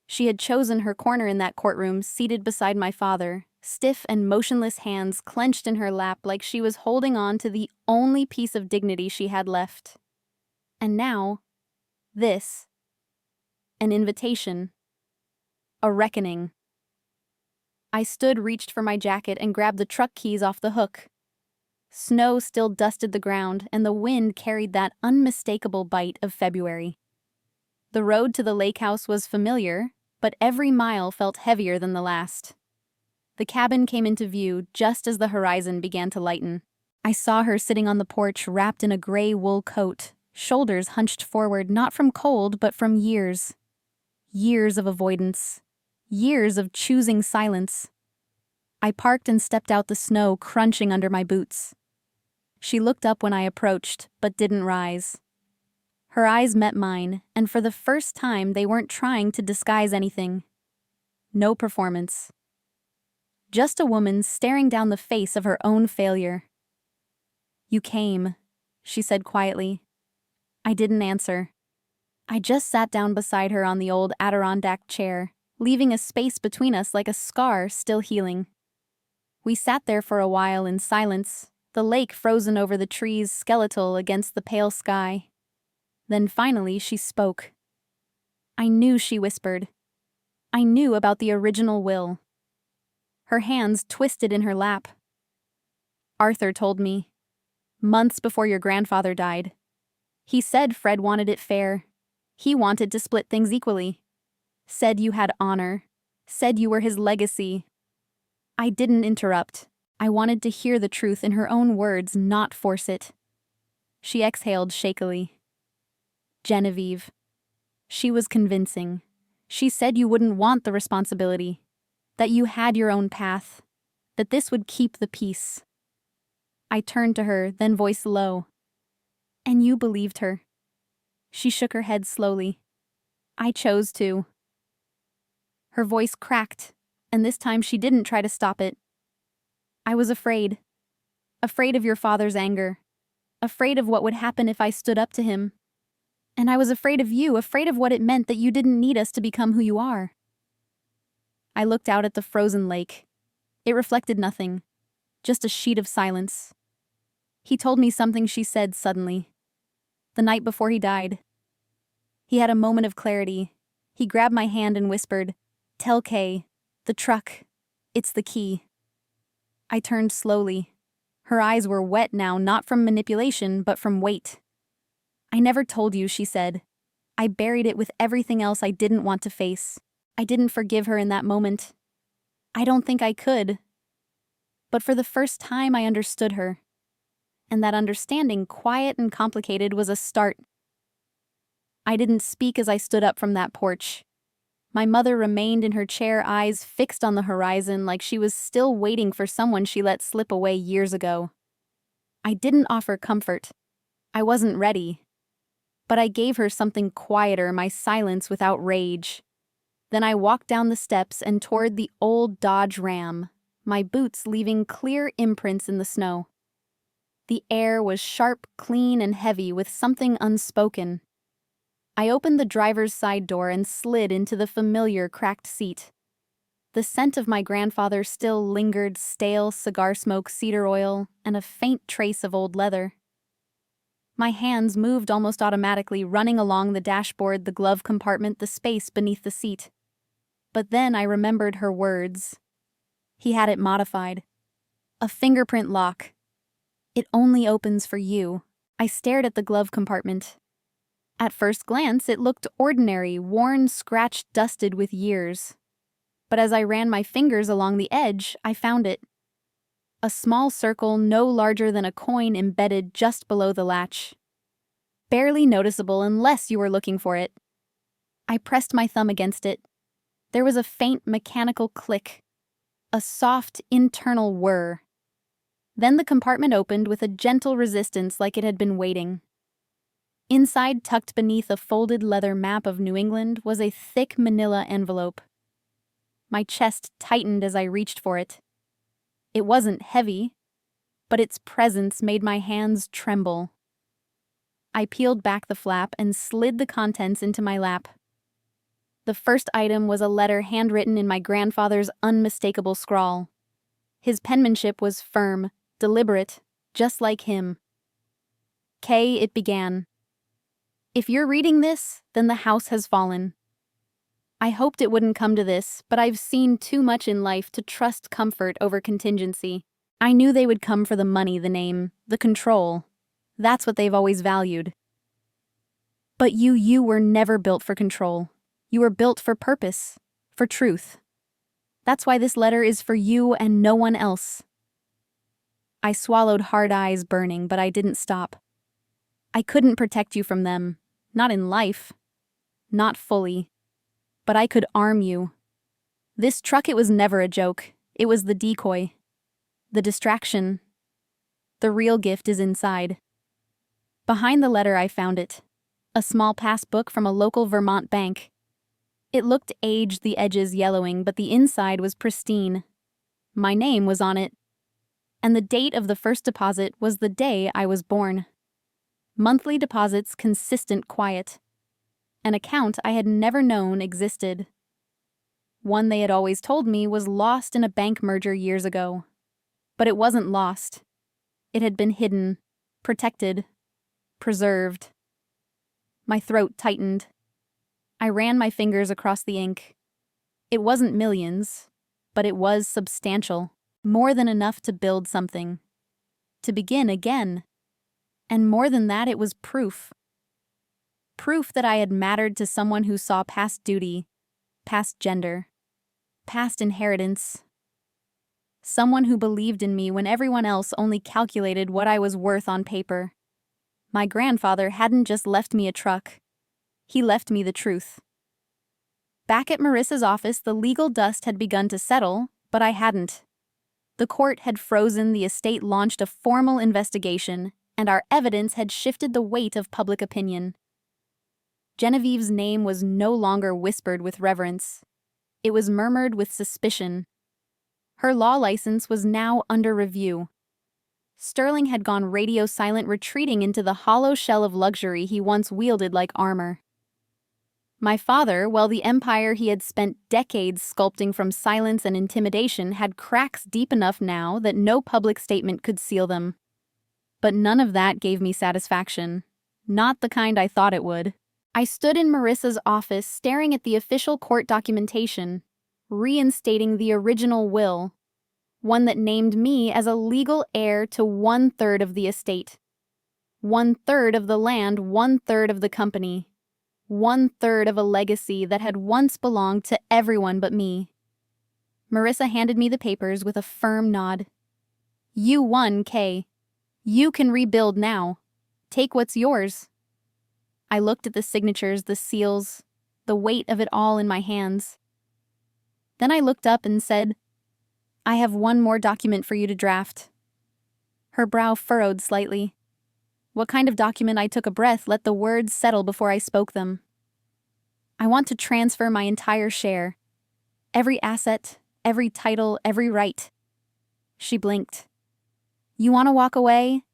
She had chosen her corner in that courtroom, seated beside my father, stiff and motionless hands clenched in her lap like she was holding on to the only piece of dignity she had left. And now, this. An invitation. A reckoning. I stood, reached for my jacket, and grabbed the truck keys off the hook. Snow still dusted the ground, and the wind carried that unmistakable bite of February. The road to the lake house was familiar, but every mile felt heavier than the last. The cabin came into view just as the horizon began to lighten. I saw her sitting on the porch, wrapped in a gray wool coat, shoulders hunched forward, not from cold, but from years. Years of avoidance. Years of choosing silence. I parked and stepped out, the snow crunching under my boots. She looked up when I approached, but didn't rise. Her eyes met mine, and for the first time they weren't trying to disguise anything. No performance. Just a woman staring down the face of her own failure. "You came," she said quietly. I didn't answer. I just sat down beside her on the old Adirondack chair, leaving a space between us like a scar still healing. We sat there for a while in silence, the lake frozen over the trees, skeletal against the pale sky. Then finally she spoke. I knew she whispered. I knew about the original will. Her hands twisted in her lap. "Arthur told me. Months before your grandfather died. He said Fred wanted it fair. He wanted to split things equally. Said you had honor. Said you were his legacy." I didn't interrupt. I wanted to hear the truth in her own words, not force it. She exhaled shakily. "Genevieve." She was convincing. She said you wouldn't want the responsibility, that you had your own path, that this would keep the peace. I turned to her, then voiced low. "And you believed her." She shook her head slowly. "I chose to." Her voice cracked, and this time she didn't try to stop it. "I was afraid. Afraid of your father's anger. Afraid of what would happen if I stood up to him. And I was afraid of you, afraid of what it meant that you didn't need us to become who you are." I looked out at the frozen lake. It reflected nothing, just a sheet of silence. "He told me something," she said suddenly. "The night before he died. He had a moment of clarity. He grabbed my hand and whispered, 'Tell Kay, the truck, it's the key.'" I turned slowly. Her eyes were wet now, not from manipulation, but from weight. "I never told you," she said. "I buried it with everything else I didn't want to face. I didn't forgive her in that moment. I don't think I could. But for the first time I understood her. And that understanding, quiet and complicated, was a start. I didn't speak as I stood up from that porch. My mother remained in her chair, eyes fixed on the horizon like she was still waiting for someone she let slip away years ago. I didn't offer comfort. I wasn't ready. But I gave her something quieter, my silence without rage. Then I walked down the steps and toward the old Dodge Ram, my boots leaving clear imprints in the snow. The air was sharp, clean, and heavy with something unspoken. I opened the driver's side door and slid into the familiar cracked seat. The scent of my grandfather still lingered, stale cigar smoke, cedar oil, and a faint trace of old leather. My hands moved almost automatically, running along the dashboard, the glove compartment, the space beneath the seat. But then I remembered her words. He had it modified. A fingerprint lock. "It only opens for you." I stared at the glove compartment. At first glance, it looked ordinary, worn, scratched, dusted with years. But as I ran my fingers along the edge, I found it. A small circle no larger than a coin embedded just below the latch. Barely noticeable unless you were looking for it. I pressed my thumb against it. There was a faint mechanical click. A soft, internal whir. Then the compartment opened with a gentle resistance like it had been waiting. Inside, tucked beneath a folded leather map of New England, was a thick manila envelope. My chest tightened as I reached for it. It wasn't heavy, but its presence made my hands tremble. I peeled back the flap and slid the contents into my lap. The first item was a letter handwritten in my grandfather's unmistakable scrawl. His penmanship was firm, deliberate, just like him. Kay, it began. If you're reading this, then the house has fallen. I hoped it wouldn't come to this, but I've seen too much in life to trust comfort over contingency. I knew they would come for the money, the name, the control. That's what they've always valued. But you were never built for control. You were built for purpose, for truth. That's why this letter is for you and no one else. I swallowed, hard eyes burning, but I didn't stop. I couldn't protect you from them, not in life, not fully. But I could arm you. This truck, it was never a joke. It was the decoy. The distraction. The real gift is inside. Behind the letter I found it. A small passbook from a local Vermont bank. It looked aged, the edges yellowing, but the inside was pristine. My name was on it. And the date of the first deposit was the day I was born. Monthly deposits, consistent, quiet. An account I had never known existed. One they had always told me was lost in a bank merger years ago. But it wasn't lost. It had been hidden, protected, preserved. My throat tightened. I ran my fingers across the ink. It wasn't millions, but it was substantial, more than enough to build something, to begin again. And more than that, it was proof. Proof that I had mattered to someone who saw past duty, past gender, past inheritance. Someone who believed in me when everyone else only calculated what I was worth on paper. My grandfather hadn't just left me a truck. He left me the truth. Back at Marissa's office, the legal dust had begun to settle, but I hadn't. The court had frozen, the estate launched a formal investigation, and our evidence had shifted the weight of public opinion. Genevieve's name was no longer whispered with reverence. It was murmured with suspicion. Her law license was now under review. Sterling had gone radio silent, retreating into the hollow shell of luxury he once wielded like armor. My father, well, the empire he had spent decades sculpting from silence and intimidation, had cracks deep enough now that no public statement could seal them. But none of that gave me satisfaction. Not the kind I thought it would. I stood in Marissa's office staring at the official court documentation, reinstating the original will, one that named me as a legal heir to 1/3 of the estate, 1/3 of the land, 1/3 of the company, 1/3 of a legacy that had once belonged to everyone but me. Marissa handed me the papers with a firm nod. You won, Kay. You can rebuild now. Take what's yours. I looked at the signatures, the seals, the weight of it all in my hands. Then I looked up and said, I have one more document for you to draft. Her brow furrowed slightly. What kind of document? I took a breath, let the words settle before I spoke them. I want to transfer my entire share. Every asset, every title, every right. She blinked. You want to walk away?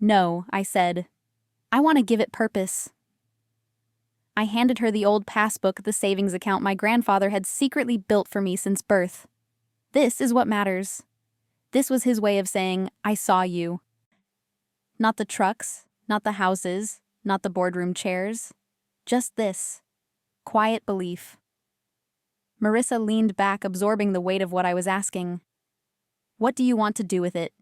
No, I said. I want to give it purpose. I handed her the old passbook, the savings account my grandfather had secretly built for me since birth. This is what matters. This was his way of saying, I saw you. Not the trucks, not the houses, not the boardroom chairs. Just this. Quiet belief. Marissa leaned back, absorbing the weight of what I was asking. What do you want to do with it?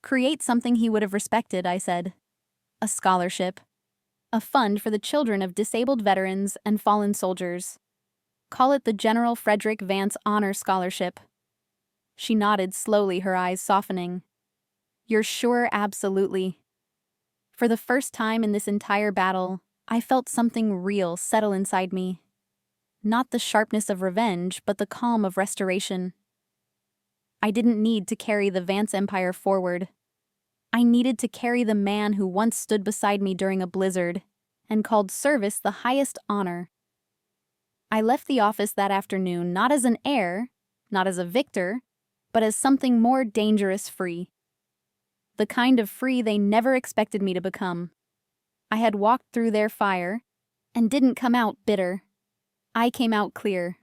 Create something he would have respected, I said. A scholarship. A fund for the children of disabled veterans and fallen soldiers. Call it the General Frederick Vance Honor Scholarship. She nodded slowly, her eyes softening. You're sure? Absolutely. For the first time in this entire battle, I felt something real settle inside me. Not the sharpness of revenge, but the calm of restoration. I didn't need to carry the Vance empire forward. I needed to carry the man who once stood beside me during a blizzard and called service the highest honor. I left the office that afternoon not as an heir, not as a victor, but as something more dangerous, free. The kind of free they never expected me to become. I had walked through their fire and didn't come out bitter. I came out clear.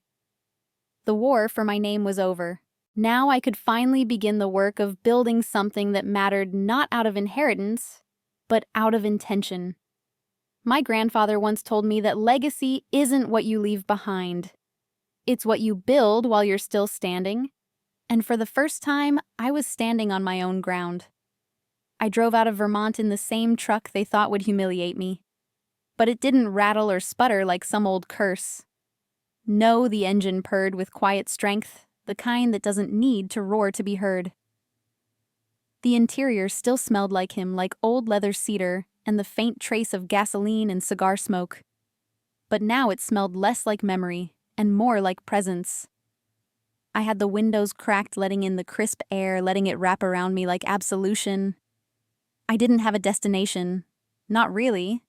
The war for my name was over. Now I could finally begin the work of building something that mattered not out of inheritance, but out of intention. My grandfather once told me that legacy isn't what you leave behind. It's what you build while you're still standing. And for the first time, I was standing on my own ground. I drove out of Vermont in the same truck they thought would humiliate me. But it didn't rattle or sputter like some old curse. No, the engine purred with quiet strength, the kind that doesn't need to roar to be heard. The interior still smelled like him, like old leather cedar and the faint trace of gasoline and cigar smoke. But now it smelled less like memory and more like presence. I had the windows cracked, letting in the crisp air, letting it wrap around me like absolution. I didn't have a destination. Not really.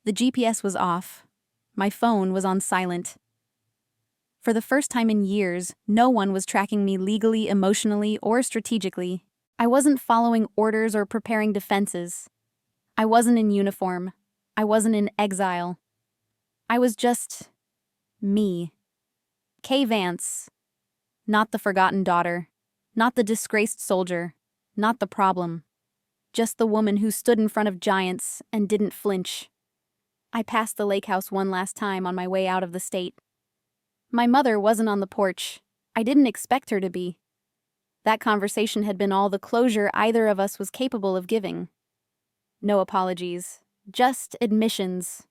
The GPS was off. My phone was on silent. For the first time in years, no one was tracking me legally, emotionally, or strategically. I wasn't following orders or preparing defenses. I wasn't in uniform. I wasn't in exile. I was just me. Kay Vance. Not the forgotten daughter. Not the disgraced soldier. Not the problem. Just the woman who stood in front of giants and didn't flinch. I passed the lake house one last time on my way out of the state. My mother wasn't on the porch. I didn't expect her to be. That conversation had been all the closure either of us was capable of giving. No apologies, just admissions.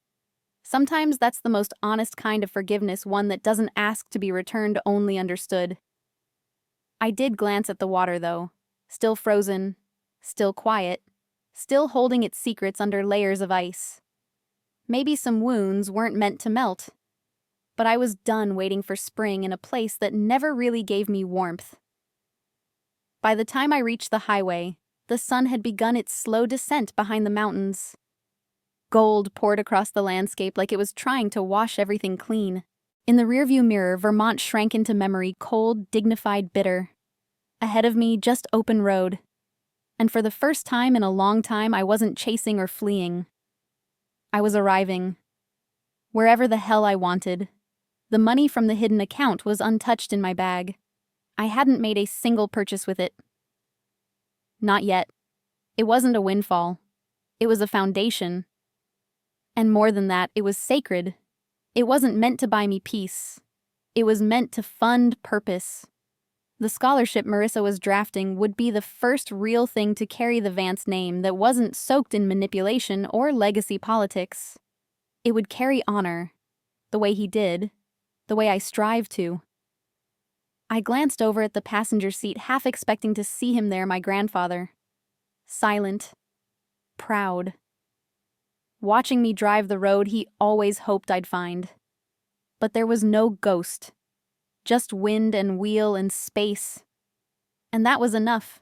Sometimes that's the most honest kind of forgiveness, one that doesn't ask to be returned, only understood. I did glance at the water, though. Still frozen, still quiet, still holding its secrets under layers of ice. Maybe some wounds weren't meant to melt. But I was done waiting for spring in a place that never really gave me warmth. By the time I reached the highway, the sun had begun its slow descent behind the mountains. Gold poured across the landscape like it was trying to wash everything clean. In the rearview mirror, Vermont shrank into memory, cold, dignified, bitter. Ahead of me, just open road. And for the first time in a long time, I wasn't chasing or fleeing. I was arriving. Wherever the hell I wanted. The money from the hidden account was untouched in my bag. I hadn't made a single purchase with it. Not yet. It wasn't a windfall. It was a foundation. And more than that, it was sacred. It wasn't meant to buy me peace. It was meant to fund purpose. The scholarship Marissa was drafting would be the first real thing to carry the Vance name that wasn't soaked in manipulation or legacy politics. It would carry honor, the way he did, the way I strive to. I glanced over at the passenger seat, half expecting to see him there, my grandfather. Silent, proud. Watching me drive the road he always hoped I'd find. But there was no ghost. Just wind and wheel and space. And that was enough.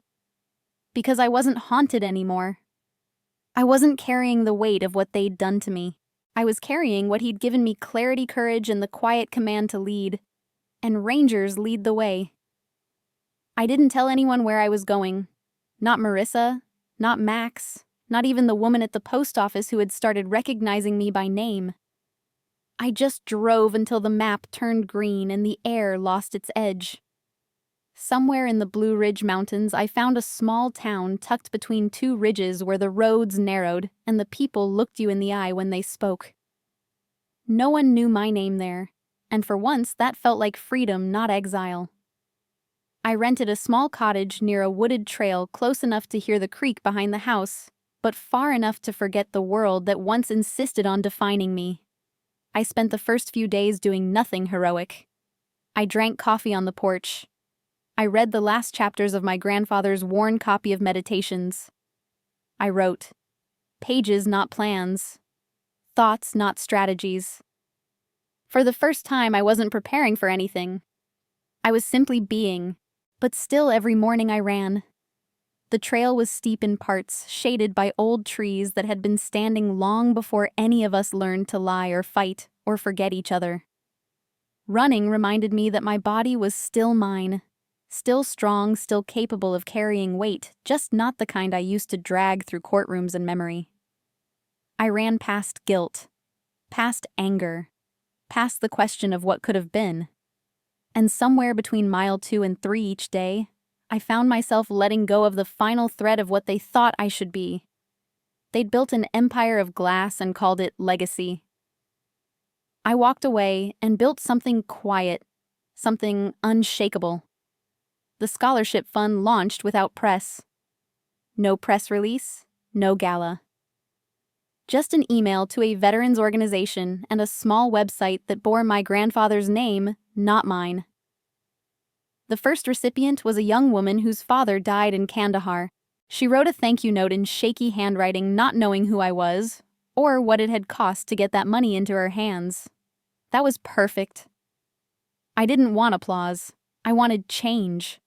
Because I wasn't haunted anymore. I wasn't carrying the weight of what they'd done to me. I was carrying what he'd given me: clarity, courage, and the quiet command to lead. And Rangers lead the way. I didn't tell anyone where I was going. Not Marissa, not Max, not even the woman at the post office who had started recognizing me by name. I just drove until the map turned green and the air lost its edge. Somewhere in the Blue Ridge Mountains, I found a small town tucked between two ridges where the roads narrowed and the people looked you in the eye when they spoke. No one knew my name there, and for once that felt like freedom, not exile. I rented a small cottage near a wooded trail close enough to hear the creek behind the house, but far enough to forget the world that once insisted on defining me. I spent the first few days doing nothing heroic. I drank coffee on the porch. I read the last chapters of my grandfather's worn copy of Meditations. I wrote. Pages, not plans. Thoughts, not strategies. For the first time, I wasn't preparing for anything. I was simply being, but still every morning I ran. The trail was steep in parts, shaded by old trees that had been standing long before any of us learned to lie or fight or forget each other. Running reminded me that my body was still mine, still strong, still capable of carrying weight, just not the kind I used to drag through courtrooms and memory. I ran past guilt, past anger, past the question of what could have been. And somewhere between mile 2 and 3 each day, I found myself letting go of the final thread of what they thought I should be. They'd built an empire of glass and called it legacy. I walked away and built something quiet, something unshakable. The scholarship fund launched without press. No press release, no gala. Just an email to a veterans organization and a small website that bore my grandfather's name, not mine. The first recipient was a young woman whose father died in Kandahar. She wrote a thank you note in shaky handwriting, not knowing who I was, or what it had cost to get that money into her hands. That was perfect. I didn't want applause. I wanted change.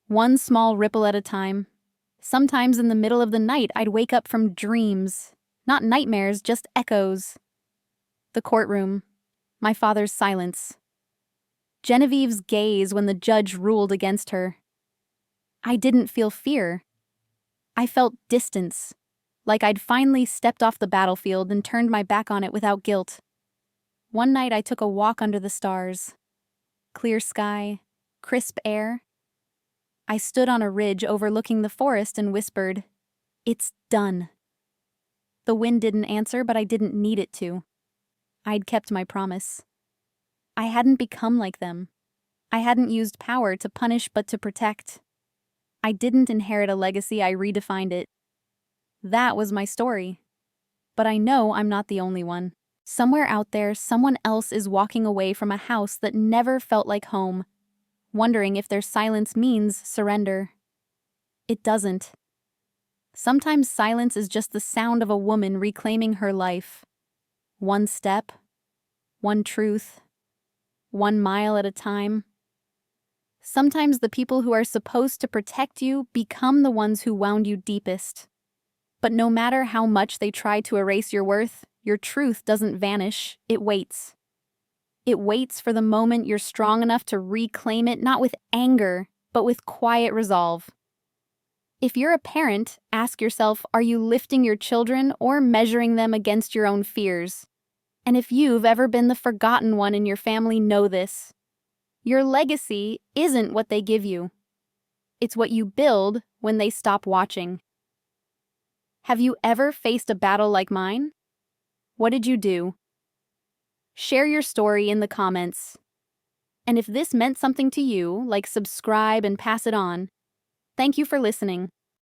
One small ripple at a time. Sometimes in the middle of the night, I'd wake up from dreams. Not nightmares, just echoes. The courtroom. My father's silence. Genevieve's gaze when the judge ruled against her. I didn't feel fear. I felt distance, like I'd finally stepped off the battlefield and turned my back on it without guilt. One night I took a walk under the stars. Clear sky, crisp air. I stood on a ridge overlooking the forest and whispered, "It's done." The wind didn't answer, but I didn't need it to. I'd kept my promise. I hadn't become like them. I hadn't used power to punish but to protect. I didn't inherit a legacy, I redefined it. That was my story. But I know I'm not the only one. Somewhere out there, someone else is walking away from a house that never felt like home, wondering if their silence means surrender. It doesn't. Sometimes silence is just the sound of a woman reclaiming her life. One step, one truth, 1 mile at a time. Sometimes the people who are supposed to protect you become the ones who wound you deepest. But no matter how much they try to erase your worth, your truth doesn't vanish, it waits. It waits for the moment you're strong enough to reclaim it, not with anger, but with quiet resolve. If you're a parent, ask yourself, are you lifting your children or measuring them against your own fears? And if you've ever been the forgotten one in your family, know this. Your legacy isn't what they give you. It's what you build when they stop watching. Have you ever faced a battle like mine? What did you do? Share your story in the comments. And if this meant something to you, like subscribe and pass it on. Thank you for listening.